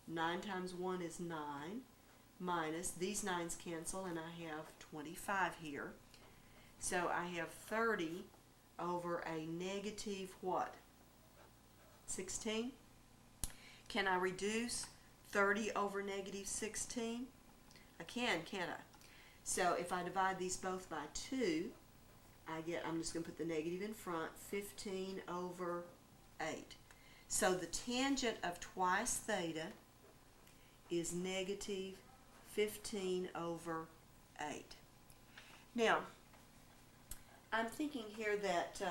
9 times 1 is 9, minus, these 9's cancel, and I have 25 here. So I have 30 over a negative what? 16? Can I reduce 30 over negative 16? I can, can't I? So if I divide these both by 2, I get, I'm just going to put the negative in front, 15 over 8. So the tangent of twice theta is negative 15 over 8. Now, I'm thinking here that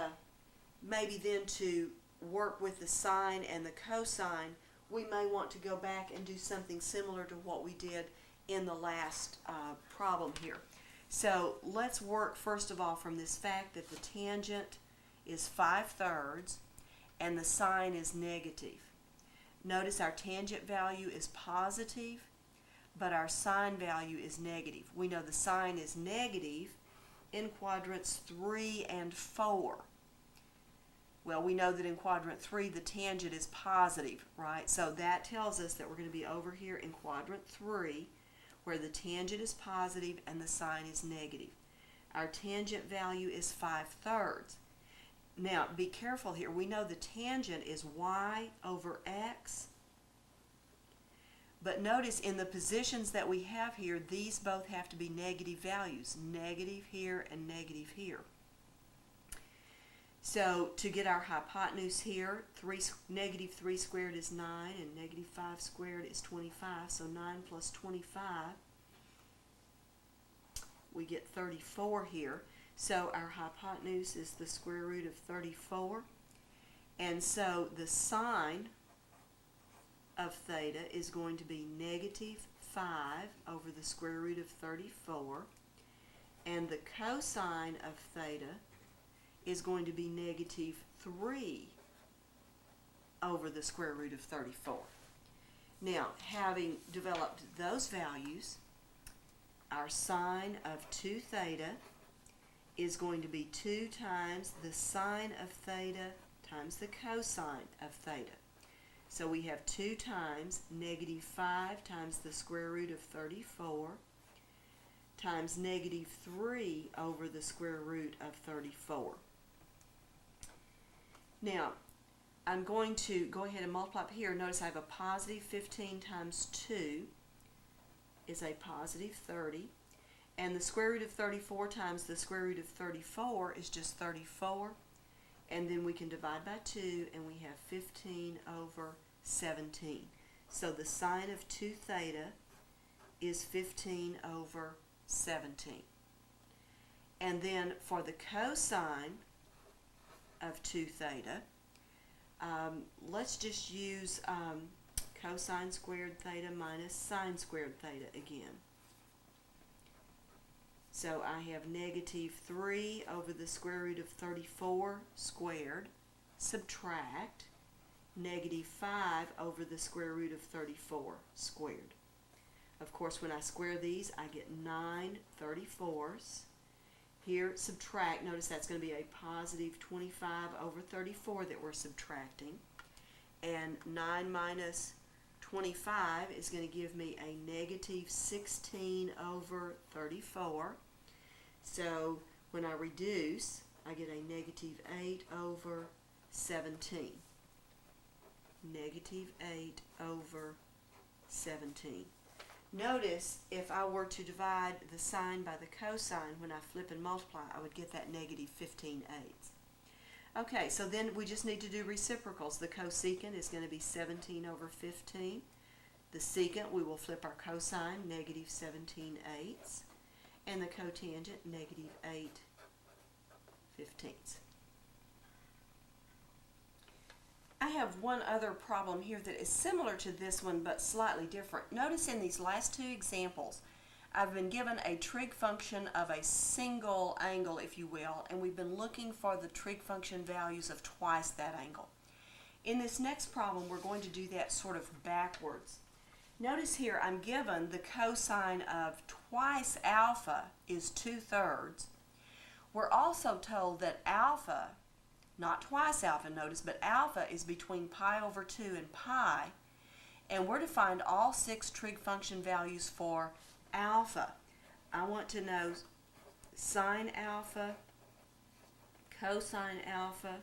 maybe then to work with the sine and the cosine, we may want to go back and do something similar to what we did in the last problem here. So let's work first of all from this fact that the tangent is 5/3 and the sine is negative. Notice our tangent value is positive, but our sine value is negative. We know the sine is negative in quadrants 3 and 4. Well, we know that in quadrant 3 the tangent is positive, right? So that tells us that we're going to be over here in quadrant 3 where the tangent is positive and the sine is negative. Our tangent value is 5/3. Now, be careful here. We know the tangent is y over x. But notice in the positions that we have here, these both have to be negative values. Negative here and negative here. So to get our hypotenuse here, negative 3 squared is 9 and negative 5 squared is 25. So 9 plus 25, we get 34 here. So our hypotenuse is the square root of 34. And so the sine of theta is going to be negative 5 over the square root of 34. And the cosine of theta is going to be negative 3 over the square root of 34. Now, having developed those values, our sine of 2 theta is going to be 2 times the sine of theta times the cosine of theta. So we have 2 times negative 5 times the square root of 34 times negative 3 over the square root of 34. Now, I'm going to go ahead and multiply up here. Notice I have a positive 15 times 2 is a positive 30. And the square root of 34 times the square root of 34 is just 34. And then we can divide by 2 and we have 15 over 17. So the sine of 2 theta is 15 over 17. And then for the cosine of 2 theta, let's just use cosine squared theta minus sine squared theta again. So I have negative 3 over the square root of 34 squared, subtract negative 5 over the square root of 34 squared. Of course, when I square these, I get 9 34ths. Here, subtract. Notice that's going to be a positive 25 over 34 that we're subtracting. And 9 minus 25 is going to give me a negative 16 over 34. So when I reduce, I get a negative 8 over 17. Negative 8 over 17. Notice if I were to divide the sine by the cosine, when I flip and multiply, I would get that negative 15/8. Okay, so then we just need to do reciprocals. The cosecant is going to be 17 over 15. The secant, we will flip our cosine, negative 17/8. And the cotangent, negative 8/15. I have one other problem here that is similar to this one but slightly different. Notice in these last two examples, I've been given a trig function of a single angle, if you will, and we've been looking for the trig function values of twice that angle. In this next problem, we're going to do that sort of backwards. Notice here I'm given the cosine of twice alpha is 2/3. We're also told that alpha, not twice alpha, notice, but alpha is between pi over 2 and pi, and we're to find all 6 trig function values for alpha. I want to know sine alpha, cosine alpha,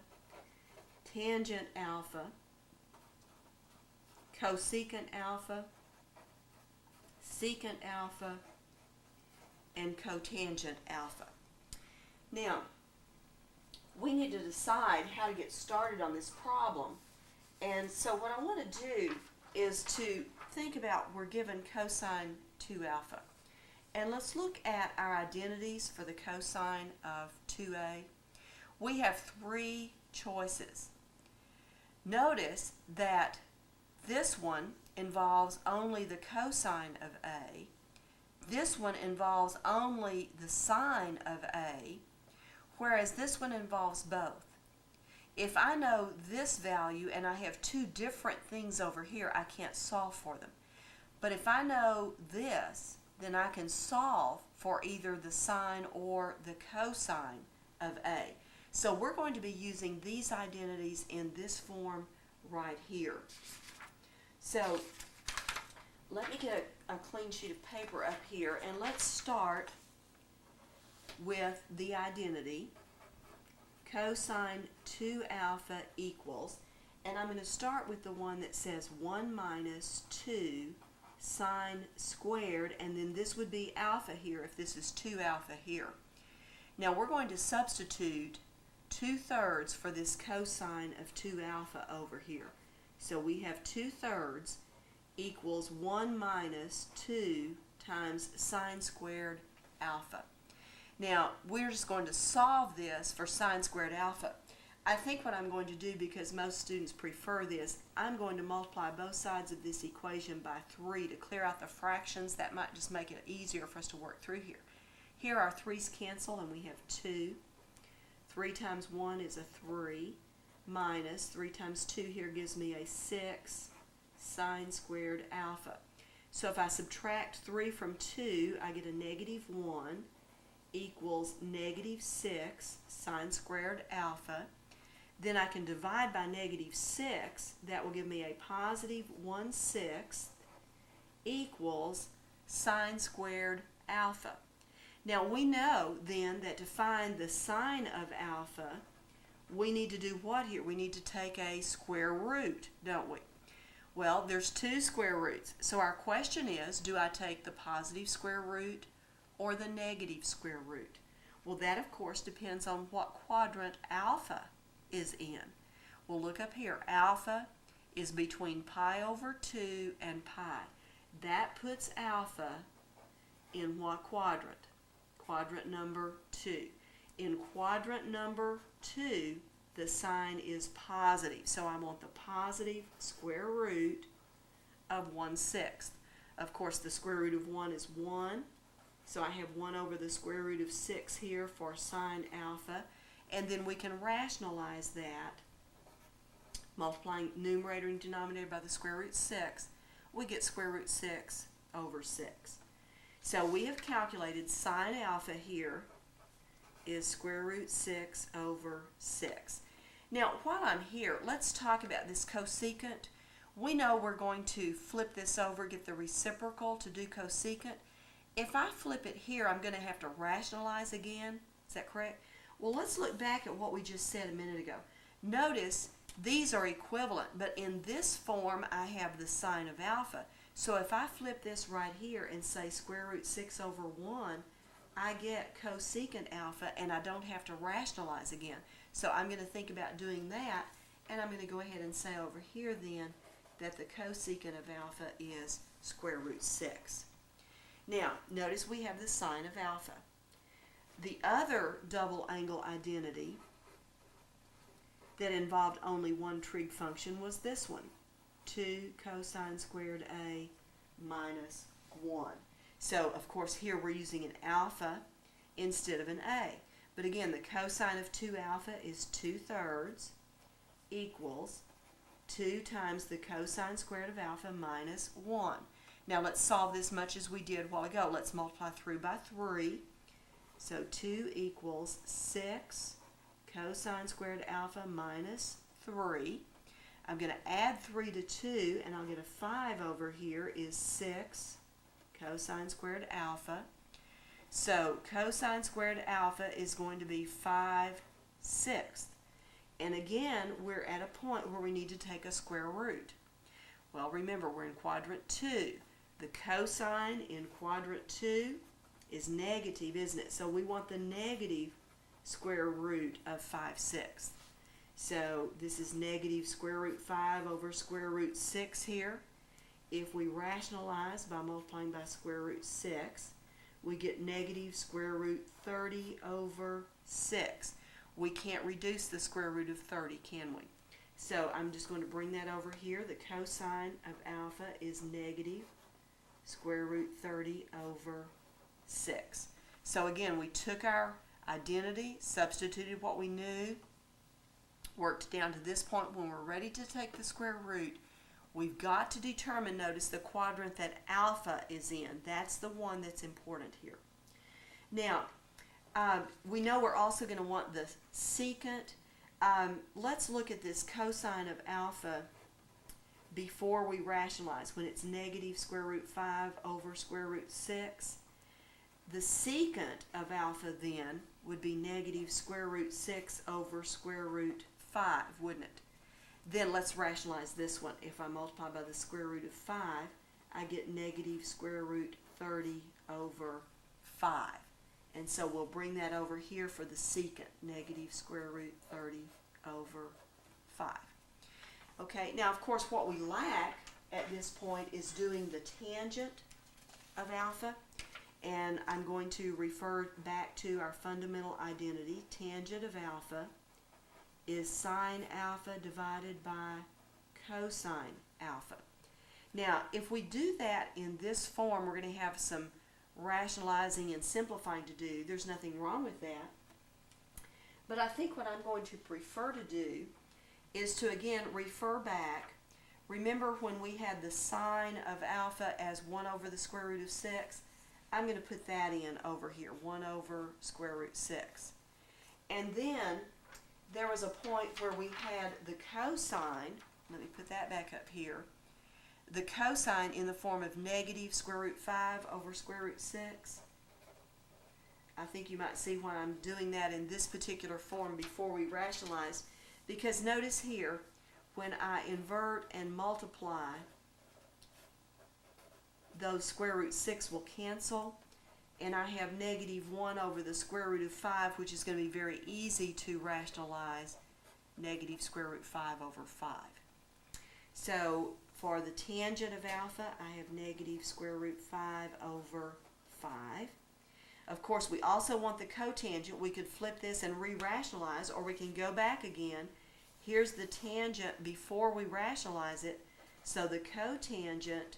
tangent alpha, cosecant alpha, secant alpha, and cotangent alpha. Now, we need to decide how to get started on this problem. And so what I want to do is to think about, we're given cosine 2 alpha. And let's look at our identities for the cosine of 2a. We have 3 choices. Notice that this one involves only the cosine of a. This one involves only the sine of a, whereas this one involves both. If I know this value and I have 2 different things over here, I can't solve for them. But if I know this, then I can solve for either the sine or the cosine of a. So we're going to be using these identities in this form right here. So let me get a clean sheet of paper up here, and let's start with the identity cosine 2 alpha equals, and I'm going to start with the one that says 1 minus 2 sine squared, and then this would be alpha here if this is 2 alpha here. Now we're going to substitute 2/3 for this cosine of 2 alpha over here. So we have 2/3 equals 1 minus 2 times sine squared alpha. Now, we're just going to solve this for sine squared alpha. I think what I'm going to do, because most students prefer this, I'm going to multiply both sides of this equation by 3 to clear out the fractions. That might just make it easier for us to work through here. Here our 3's cancel and we have 2. 3 times 1 is a 3, minus 3 times 2 here gives me a 6 sine squared alpha. So if I subtract 3 from 2, I get a negative 1 equals negative 6 sine squared alpha. Then I can divide by negative 6. That will give me a positive 1/6 equals sine squared alpha. Now we know then that to find the sine of alpha, we need to do what here? We need to take a square root, don't we? Well, there's 2 square roots. So our question is, do I take the positive square root or the negative square root? Well, that of course depends on what quadrant alpha is in. Well, look up here. Alpha is between pi over 2 and pi. That puts alpha in what quadrant? Quadrant number 2. In quadrant number 2, the sign is positive. So I want the positive square root of 1/6. Of course, the square root of 1 is 1. So I have 1 over the square root of 6 here for sine alpha. And then we can rationalize that. Multiplying numerator and denominator by the square root 6, we get square root 6 over 6. So we have calculated sine alpha here is square root 6 over 6. Now, while I'm here, let's talk about this cosecant. We know we're going to flip this over, get the reciprocal to do cosecant. If I flip it here, I'm going to have to rationalize again. Is that correct? Well, let's look back at what we just said a minute ago. Notice these are equivalent, but in this form, I have the sine of alpha. So if I flip this right here and say square root 6 over 1, I get cosecant alpha, and I don't have to rationalize again. So I'm going to think about doing that, and I'm going to go ahead and say over here then that the cosecant of alpha is square root 6. Now, notice we have the sine of alpha. The other double angle identity that involved only one trig function was this one, 2 cosine squared A minus 1. So, of course, here we're using an alpha instead of an A. But again, the cosine of 2 alpha is 2/3 equals 2 times the cosine squared of alpha minus 1. Now, let's solve this much as we did a while ago. Let's multiply through by 3. So 2 equals 6 cosine squared alpha minus 3. I'm going to add 3 to 2, and I'll get a 5 over here is 6 cosine squared alpha. So cosine squared alpha is going to be 5/6. And again, we're at a point where we need to take a square root. Well, remember, we're in quadrant 2. The cosine in quadrant 2 is negative, isn't it? So we want the negative square root of 5/6. So this is negative square root 5 over square root 6 here. If we rationalize by multiplying by square root 6, we get negative square root 30 over 6. We can't reduce the square root of 30, can we? So I'm just going to bring that over here. The cosine of alpha is negative square root 30 over 6. So again, we took our identity, substituted what we knew, worked down to this point. When we're ready to take the square root, we've got to determine, notice, the quadrant that alpha is in. That's the one that's important here. Now, we know we're also going to want the secant. Let's look at this cosine of alpha before we rationalize, when it's negative square root 5 over square root 6. The secant of alpha then would be negative square root 6 over square root 5, wouldn't it? Then let's rationalize this one. If I multiply by the square root of 5, I get negative square root 30 over 5. And so we'll bring that over here for the secant, negative square root 30 over 5. Okay, now of course what we lack at this point is doing the tangent of alpha. And I'm going to refer back to our fundamental identity. Tangent of alpha is sine alpha divided by cosine alpha. Now, if we do that in this form, we're going to have some rationalizing and simplifying to do. There's nothing wrong with that. But I think what I'm going to prefer to do is to, again, refer back. Remember when we had the sine of alpha as 1 over the square root of 6? I'm going to put that in over here, 1 over square root 6. And then there was a point where we had the cosine. Let me put that back up here. The cosine in the form of negative square root 5 over square root 6. I think you might see why I'm doing that in this particular form before we rationalize. Because notice here, when I invert and multiply, those square root 6 will cancel, and I have negative 1 over the square root of 5, which is going to be very easy to rationalize negative square root 5 over 5. So For the tangent of alpha, I have negative square root 5 over 5. Of course, we also want the cotangent. We could flip this and re-rationalize, or we can go back again. Here's the tangent before we rationalize it. So the cotangent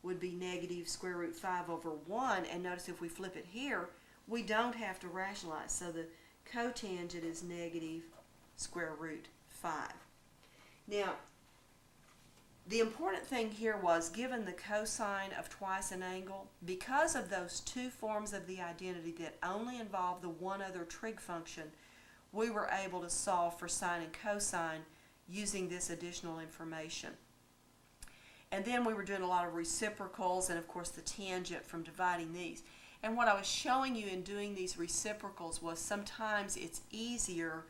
would be negative square root 5 over 1. And notice if we flip it here, we don't have to rationalize. So the cotangent is negative square root 5. Now, the important thing here was, given the cosine of twice an angle, because of those two forms of the identity that only involve the one other trig function, we were able to solve for sine and cosine using this additional information. And then we were doing a lot of reciprocals and, of course, the tangent from dividing these. And what I was showing you in doing these reciprocals was sometimes it's easier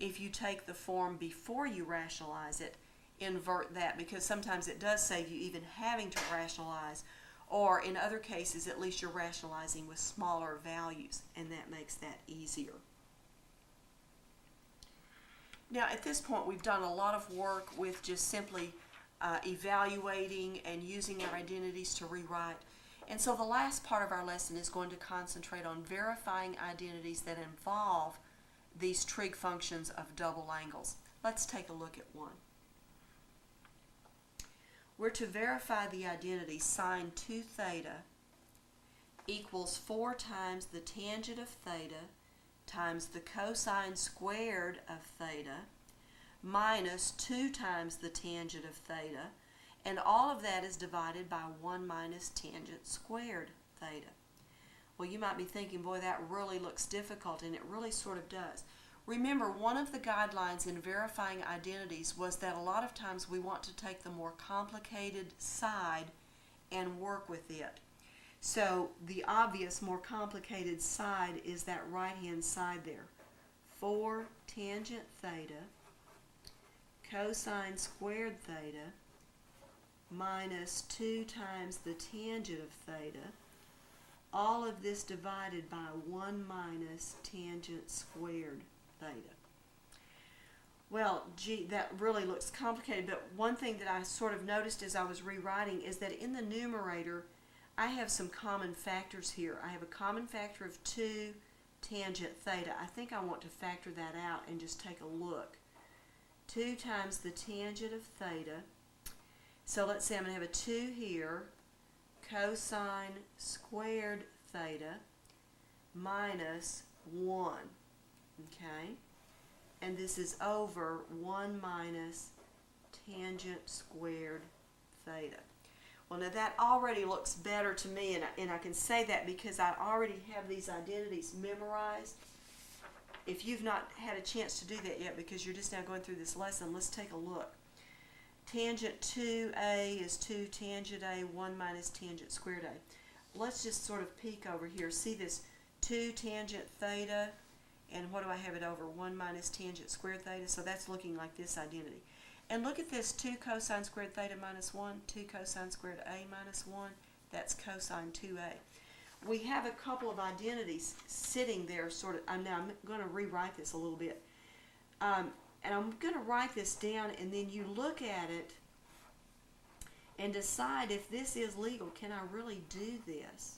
if you take the form before you rationalize it, invert that, because sometimes it does save you even having to rationalize, or in other cases at least you're rationalizing with smaller values, and that makes that easier. Now at this point we've done a lot of work with just simply evaluating and using our identities to rewrite, and so the last part of our lesson is going to concentrate on verifying identities that involve these trig functions of double angles. Let's take a look at one. We're to verify the identity sine 2 theta equals 4 times the tangent of theta times the cosine squared of theta minus 2 times the tangent of theta, and all of that is divided by 1 minus tangent squared theta. Well, you might be thinking, boy, that really looks difficult, and it really sort of does. Remember, one of the guidelines in verifying identities was that a lot of times we want to take the more complicated side and work with it. So the obvious more complicated side is that right-hand side there. 4 tangent theta cosine squared theta minus 2 times the tangent of theta, all of this divided by 1 minus tangent squared theta. Well, gee, that really looks complicated, but one thing that I sort of noticed as I was rewriting is that in the numerator I have some common factors here. I have a common factor of 2 tangent theta. I think I want to factor that out and just take a look. 2 times the tangent of theta. So let's say I'm going to have a 2 here, cosine squared theta minus 1. Okay, and this is over 1 minus tangent squared theta. Well, now that already looks better to me, and I can say that because I already have these identities memorized. If you've not had a chance to do that yet because you're just now going through this lesson, let's take a look. Tangent 2a is 2 tangent a, 1 minus tangent squared a. Let's just sort of peek over here. See this 2 tangent theta, and what do I have it over? 1 minus tangent squared theta. So that's looking like this identity. And look at this 2 cosine squared theta minus 1, 2 cosine squared a minus 1. That's cosine 2a. We have a couple of identities sitting there sort of. I'm going to rewrite this a little bit. And I'm going to write this down, and then you look at it and decide if this is legal. Can I really do this?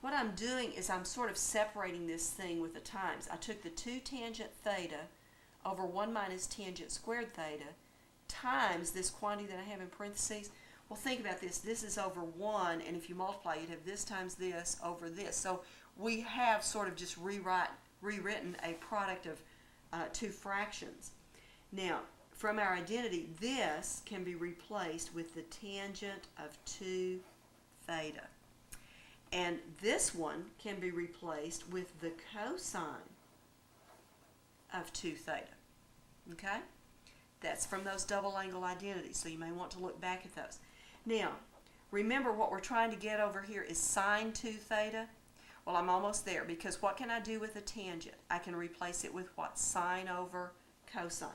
What I'm doing is I'm sort of separating this thing with the times. I took the 2 tangent theta over 1 minus tangent squared theta times this quantity that I have in parentheses. Well, think about this. This is over 1, and if you multiply, you'd have this times this over this. So we have sort of just rewritten a product of 2 fractions. Now, from our identity, this can be replaced with the tangent of 2 theta. And this one can be replaced with the cosine of 2 theta. Okay? That's from those double angle identities, so you may want to look back at those. Now, remember what we're trying to get over here is sine 2 theta. Well, I'm almost there, because what can I do with a tangent? I can replace it with what? Sine over cosine.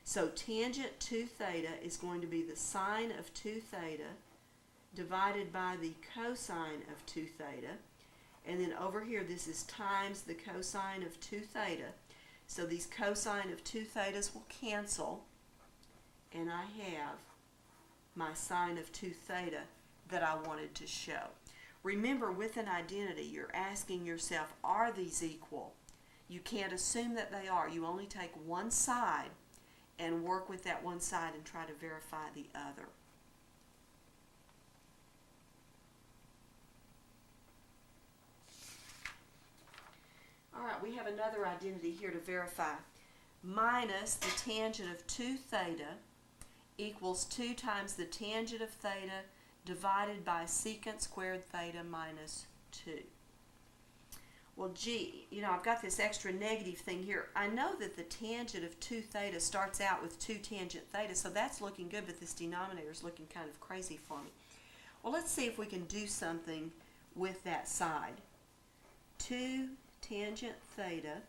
So tangent 2 theta is going to be the sine of 2 theta divided by the cosine of 2 theta. And then over here, this is times the cosine of 2 theta. So these cosine of 2 thetas will cancel, and I have my sine of 2 theta that I wanted to show. Remember, with an identity, you're asking yourself, are these equal? You can't assume that they are. You only take one side and work with that one side and try to verify the other. All right, we have another identity here to verify. Minus the tangent of 2 theta equals 2 times the tangent of theta divided by secant squared theta minus 2. Well, gee, I've got this extra negative thing here. I know that the tangent of 2 theta starts out with 2 tangent theta, so that's looking good, but this denominator is looking kind of crazy for me. Well, let's see if we can do something with that side. 2 tangent theta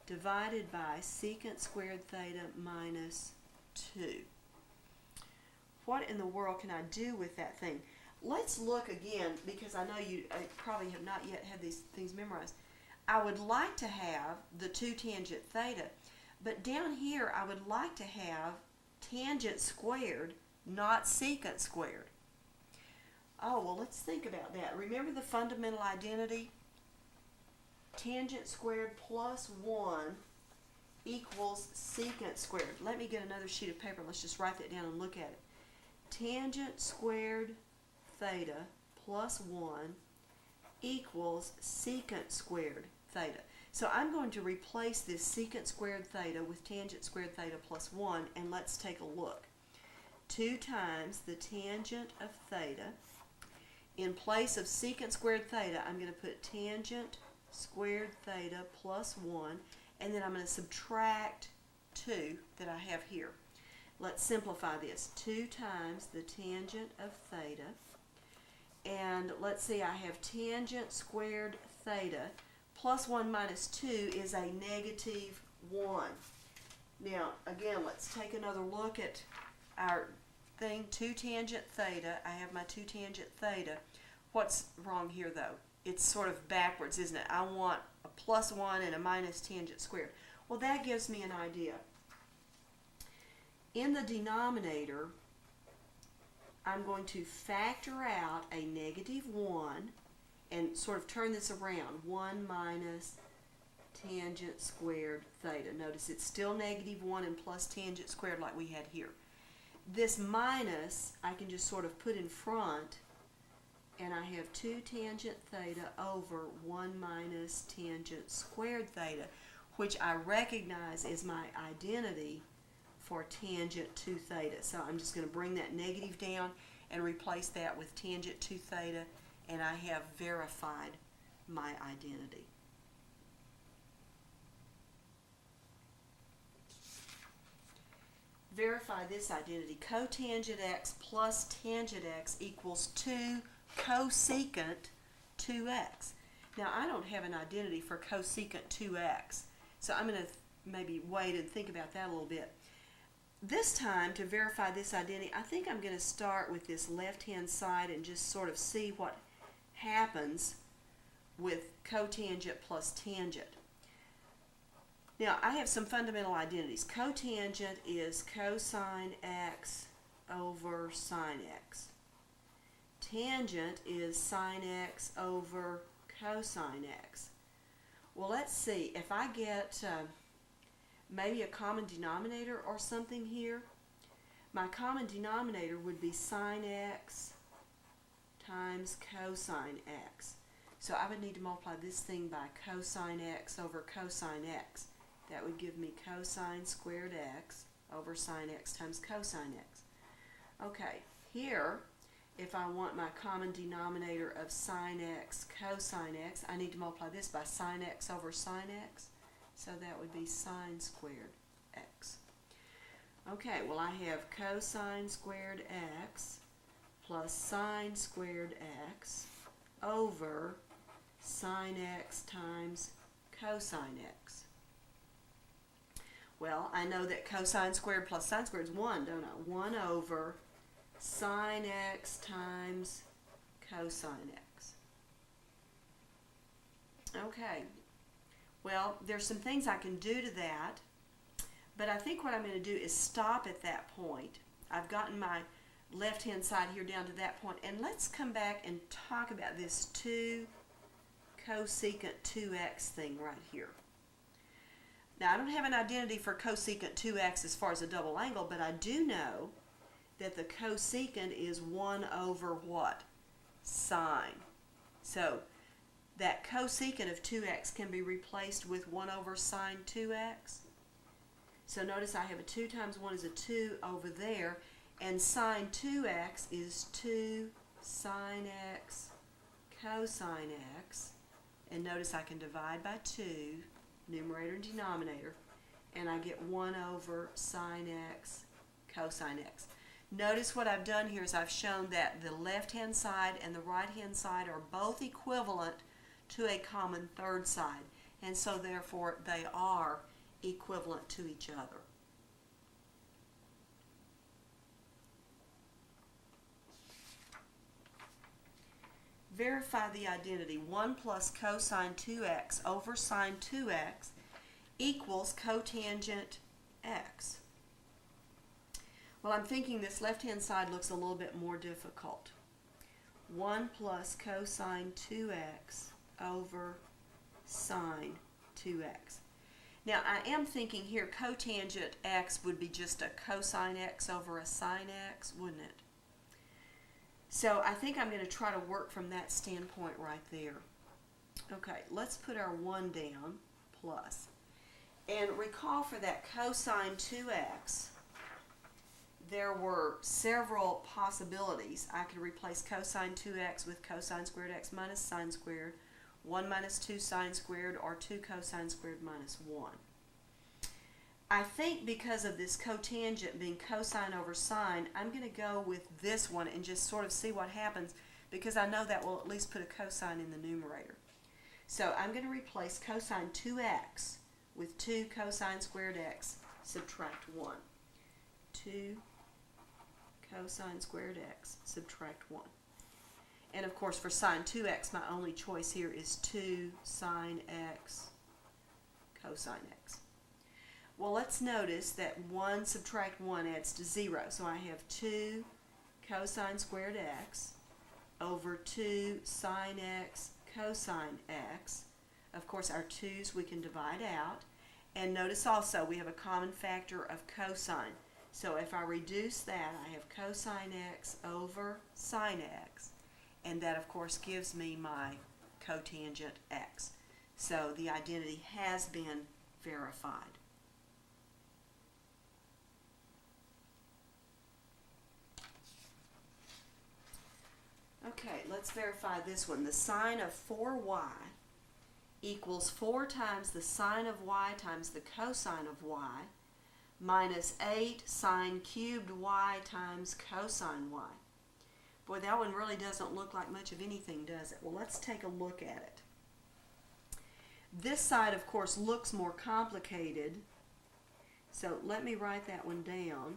divided by secant squared theta minus 2. What in the world can I do with that thing? Let's look again, because I know you probably have not yet had these things memorized. I would like to have the 2 tangent theta, but down here I would like to have tangent squared, not secant squared. Oh, well, let's think about that. Remember the fundamental identity? Tangent squared plus 1 equals secant squared. Let me get another sheet of paper. Let's just write that down and look at it. Tangent squared theta plus 1 equals secant squared theta. So I'm going to replace this secant squared theta with tangent squared theta plus 1, and let's take a look. 2 times the tangent of theta. In place of secant squared theta, I'm going to put tangent squared theta plus 1, and then I'm going to subtract 2 that I have here. Let's simplify this. 2 times the tangent of theta, and let's see, I have tangent squared theta plus 1 minus 2 is a negative 1. Now, again, let's take another look at our thing. 2 tangent theta. I have my 2 tangent theta. What's wrong here, though? It's sort of backwards, isn't it? I want a plus 1 and a minus tangent squared. Well, that gives me an idea. In the denominator, I'm going to factor out a negative 1 and sort of turn this around. 1 minus tangent squared theta. Notice it's still negative 1 and plus tangent squared like we had here. This minus I can just sort of put in front, and I have 2 tangent theta over 1 minus tangent squared theta, which I recognize is my identity for tangent 2 theta. So I'm just going to bring that negative down and replace that with tangent 2 theta, and I have verified my identity. Verify this identity. Cotangent x plus tangent x equals 2 cosecant 2x. Now, I don't have an identity for cosecant 2x, so I'm going to maybe wait and think about that a little bit. This time, to verify this identity, I think I'm going to start with this left-hand side and just sort of see what happens with cotangent plus tangent. Now, I have some fundamental identities. Cotangent is cosine x over sine x. Tangent is sine x over cosine x. Well, let's see. If I get maybe a common denominator or something here, my common denominator would be sine x times cosine x. So I would need to multiply this thing by cosine x over cosine x. That would give me cosine squared x over sine x times cosine x. Okay, here, if I want my common denominator of sine x cosine x, I need to multiply this by sine x over sine x. So that would be sine squared x. Okay, well, I have cosine squared x plus sine squared x over sine x times cosine x. Well, I know that cosine squared plus sine squared is 1, don't I? 1 over sine x times cosine x. Okay. Well, there's some things I can do to that, but I think what I'm going to do is stop at that point. I've gotten my left-hand side here down to that point, and let's come back and talk about this 2 cosecant 2x thing right here. Now, I don't have an identity for cosecant 2x as far as a double angle, but I do know that the cosecant is 1 over what? Sine. So that cosecant of 2x can be replaced with 1 over sine 2x. So notice I have a 2 times 1 is a 2 over there, and sine 2x is 2 sine x cosine x. And notice I can divide by 2, numerator and denominator, and I get 1 over sine x cosine x. Notice what I've done here is I've shown that the left-hand side and the right-hand side are both equivalent to a common third side, and so therefore they are equivalent to each other. Verify the identity. 1 plus cosine 2x over sine 2x equals cotangent x. Well, I'm thinking this left-hand side looks a little bit more difficult. 1 plus cosine 2x over sine 2x. Now, I am thinking here cotangent x would be just a cosine x over a sine x, wouldn't it? So I think I'm going to try to work from that standpoint right there. Okay, let's put our 1 down, plus. And recall for that cosine 2x, there were several possibilities. I could replace cosine 2x with cosine squared x minus sine squared, 1 minus 2 sine squared, or 2 cosine squared minus 1. I think because of this cotangent being cosine over sine, I'm going to go with this one and just sort of see what happens, because I know that will at least put a cosine in the numerator. So I'm going to replace cosine 2x with 2 cosine squared x, subtract 1. 2 cosine squared x, subtract 1. And of course for sine 2x, my only choice here is 2 sine x cosine x. Well, let's notice that 1 subtract 1 adds to 0. So I have 2 cosine squared x over 2 sine x cosine x. Of course, our 2's we can divide out. And notice also we have a common factor of cosine. So if I reduce that, I have cosine x over sine x. And that, of course, gives me my cotangent x. So the identity has been verified. Okay, let's verify this one. The sine of 4y equals 4 times the sine of y times the cosine of y minus 8 sine cubed y times cosine y. Boy, that one really doesn't look like much of anything, does it? Well, let's take a look at it. This side, of course, looks more complicated. So let me write that one down.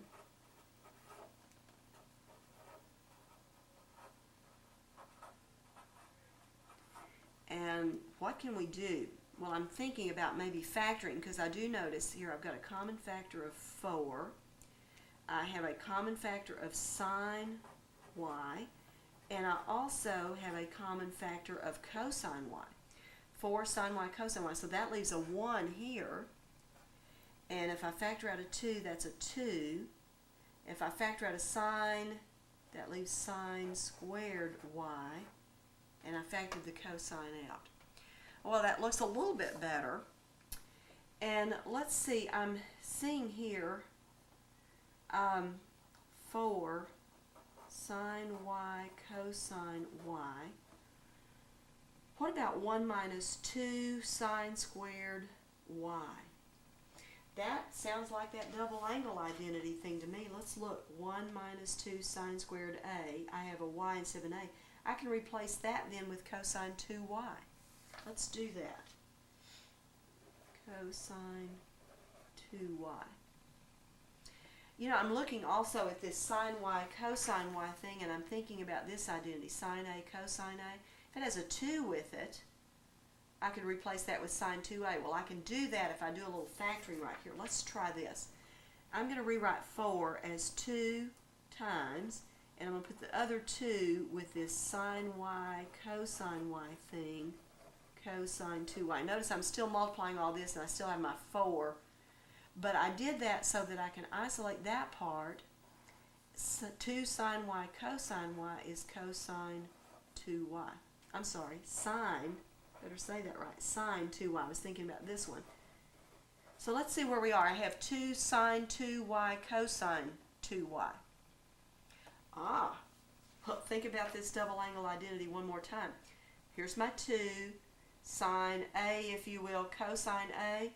And what can we do? Well, I'm thinking about maybe factoring, because I do notice here I've got a common factor of 4. I have a common factor of sine y, and I also have a common factor of cosine y. 4 sine y cosine y, so that leaves a 1 here. And if I factor out a 2, that's a 2. If I factor out a sine, that leaves sine squared y. And I factored the cosine out. Well, that looks a little bit better. And let's see, I'm seeing here 4 sine y cosine y. What about 1 minus 2 sine squared y? That sounds like that double angle identity thing to me. Let's look. 1 minus 2 sine squared a. I have a y instead of an a. I can replace that then with cosine 2y. Let's do that. Cosine 2y. You know, I'm looking also at this sine y, cosine y thing, and I'm thinking about this identity, sine a, cosine a. If it has a 2 with it, I could replace that with sine 2a. Well, I can do that if I do a little factoring right here. Let's try this. I'm going to rewrite 4 as 2 times, and I'm going to put the other 2 with this sine y, cosine y thing, cosine 2y. Notice I'm still multiplying all this, and I still have my 4. But I did that so that I can isolate that part. 2 sine y cosine y is cosine 2y. I'm sorry, sine, better say that right, sine 2y. I was thinking about this one. So let's see where we are. I have 2 sine 2y cosine 2y. Think about this double angle identity one more time. Here's my 2, sine a, if you will, cosine a.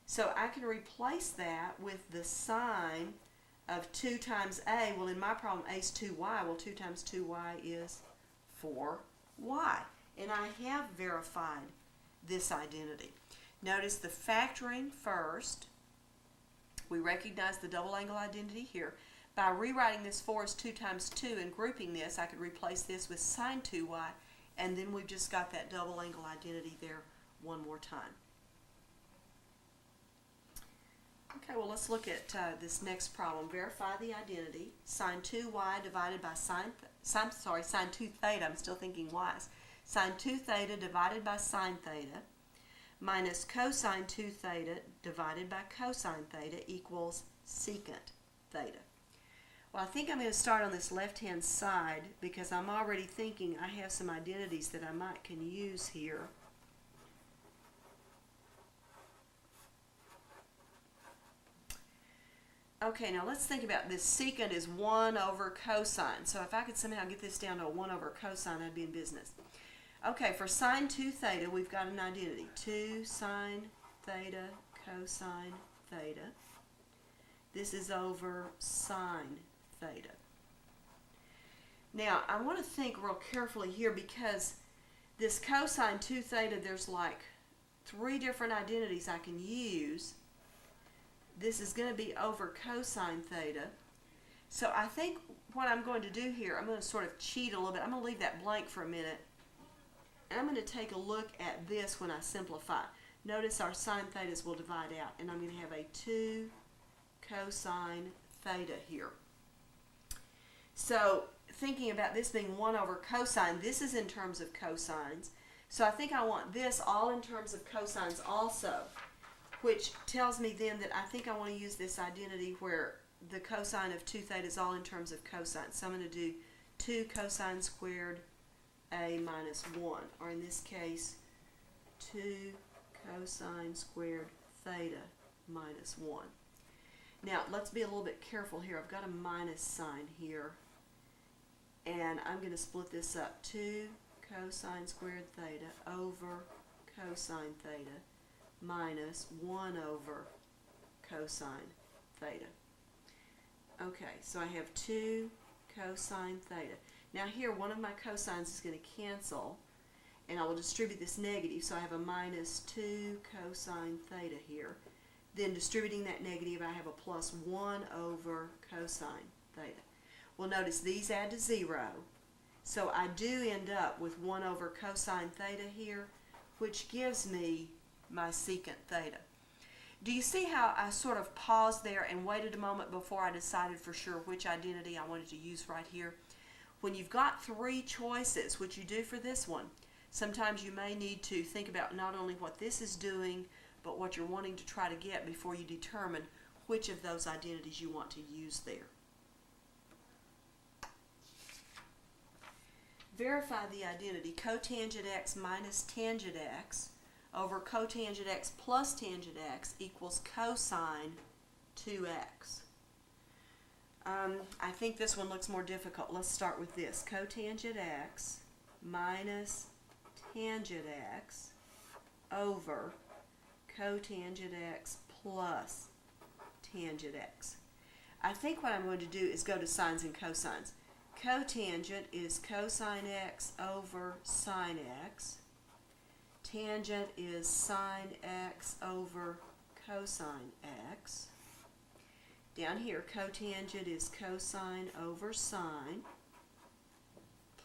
So I can replace that with the sine of 2 times a. Well, in my problem, a is 2y. Well, 2 times 2y is 4y. And I have verified this identity. Notice the factoring first. We recognize the double angle identity here. By rewriting this 4 as 2 times 2 and grouping this, I could replace this with sine 2y, and then we've just got that double angle identity there one more time. Okay, well, let's look at this next problem. Verify the identity. Sine 2y divided by sine 2 theta, I'm still thinking y's. Sine 2 theta divided by sine theta minus cosine 2 theta divided by cosine theta equals secant theta. Well, I think I'm going to start on this left-hand side because I'm already thinking I have some identities that I can use here. Okay, now let's think about this. Secant is 1 over cosine. So if I could somehow get this down to a 1 over cosine, I'd be in business. Okay, for sine 2 theta, we've got an identity. 2 sine theta cosine theta. This is over sine theta. Now, I want to think real carefully here because this cosine 2 theta, there's like 3 different identities I can use. This is going to be over cosine theta. So I think what I'm going to do here, I'm going to sort of cheat a little bit. I'm going to leave that blank for a minute. And I'm going to take a look at this when I simplify. Notice our sine thetas will divide out. And I'm going to have a 2 cosine theta here. So thinking about this being 1 over cosine, this is in terms of cosines. So I think I want this all in terms of cosines also, which tells me then that I think I want to use this identity where the cosine of 2 theta is all in terms of cosine. So I'm going to do 2 cosine squared a minus 1, or in this case, 2 cosine squared theta minus 1. Now, let's be a little bit careful here. I've got a minus sign here, and I'm going to split this up. 2 cosine squared theta over cosine theta minus 1 over cosine theta. Okay, so I have 2 cosine theta. Now here, one of my cosines is going to cancel, and I will distribute this negative, so I have a minus 2 cosine theta here. Then distributing that negative, I have a plus 1 over cosine theta. Well, notice these add to 0, so I do end up with 1 over cosine theta here, which gives me my secant theta. Do you see how I sort of paused there and waited a moment before I decided for sure which identity I wanted to use right here? When you've got 3 choices, which you do for this one, sometimes you may need to think about not only what this is doing, but what you're wanting to try to get before you determine which of those identities you want to use there. Verify the identity cotangent x minus tangent x over cotangent x plus tangent x equals cosine 2x. I think this one looks more difficult. Let's start with this. Cotangent x minus tangent x over cotangent x plus tangent x. I think what I'm going to do is go to sines and cosines. Cotangent is cosine x over sine x. Tangent is sine x over cosine x. Down here, cotangent is cosine over sine,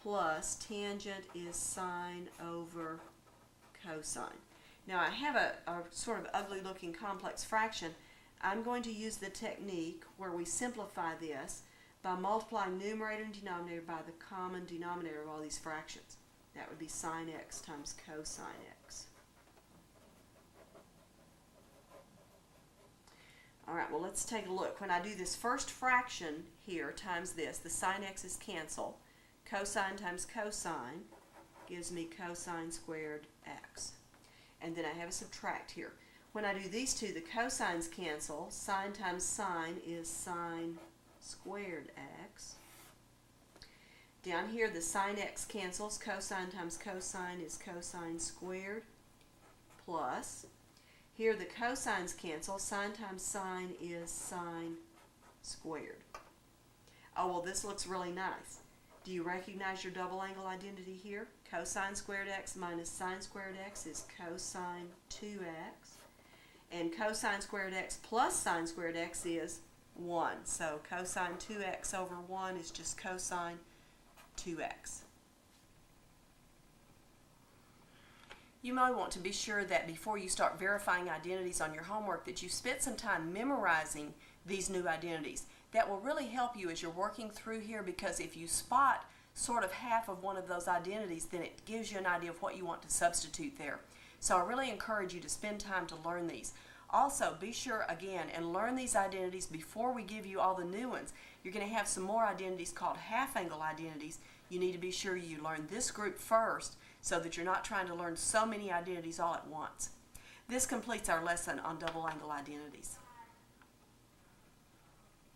plus tangent is sine over cosine. Now I have a sort of ugly looking complex fraction. I'm going to use the technique where we simplify this by multiplying numerator and denominator by the common denominator of all these fractions. That would be sine x times cosine x. Alright, well let's take a look. When I do this first fraction here times this, the sine x's cancel. Cosine times cosine gives me cosine squared x. And then I have a subtract here. When I do these two, the cosines cancel. Sine times sine is sine squared x. Down here, the sine x cancels. Cosine times cosine is cosine squared plus. Here, the cosines cancel. Sine times sine is sine squared. Oh, well, this looks really nice. Do you recognize your double angle identity here? Cosine squared x minus sine squared x is cosine 2x. And cosine squared x plus sine squared x is 1. So cosine 2x over 1 is just cosine 2x. You might want to be sure that before you start verifying identities on your homework that you spent some time memorizing these new identities. That will really help you as you're working through here, because if you spot sort of half of one of those identities, then it gives you an idea of what you want to substitute there. So I really encourage you to spend time to learn these. Also, be sure again and learn these identities before we give you all the new ones. You're going to have some more identities called half angle identities. You need to be sure you learn this group first so that you're not trying to learn so many identities all at once. This completes our lesson on double angle identities.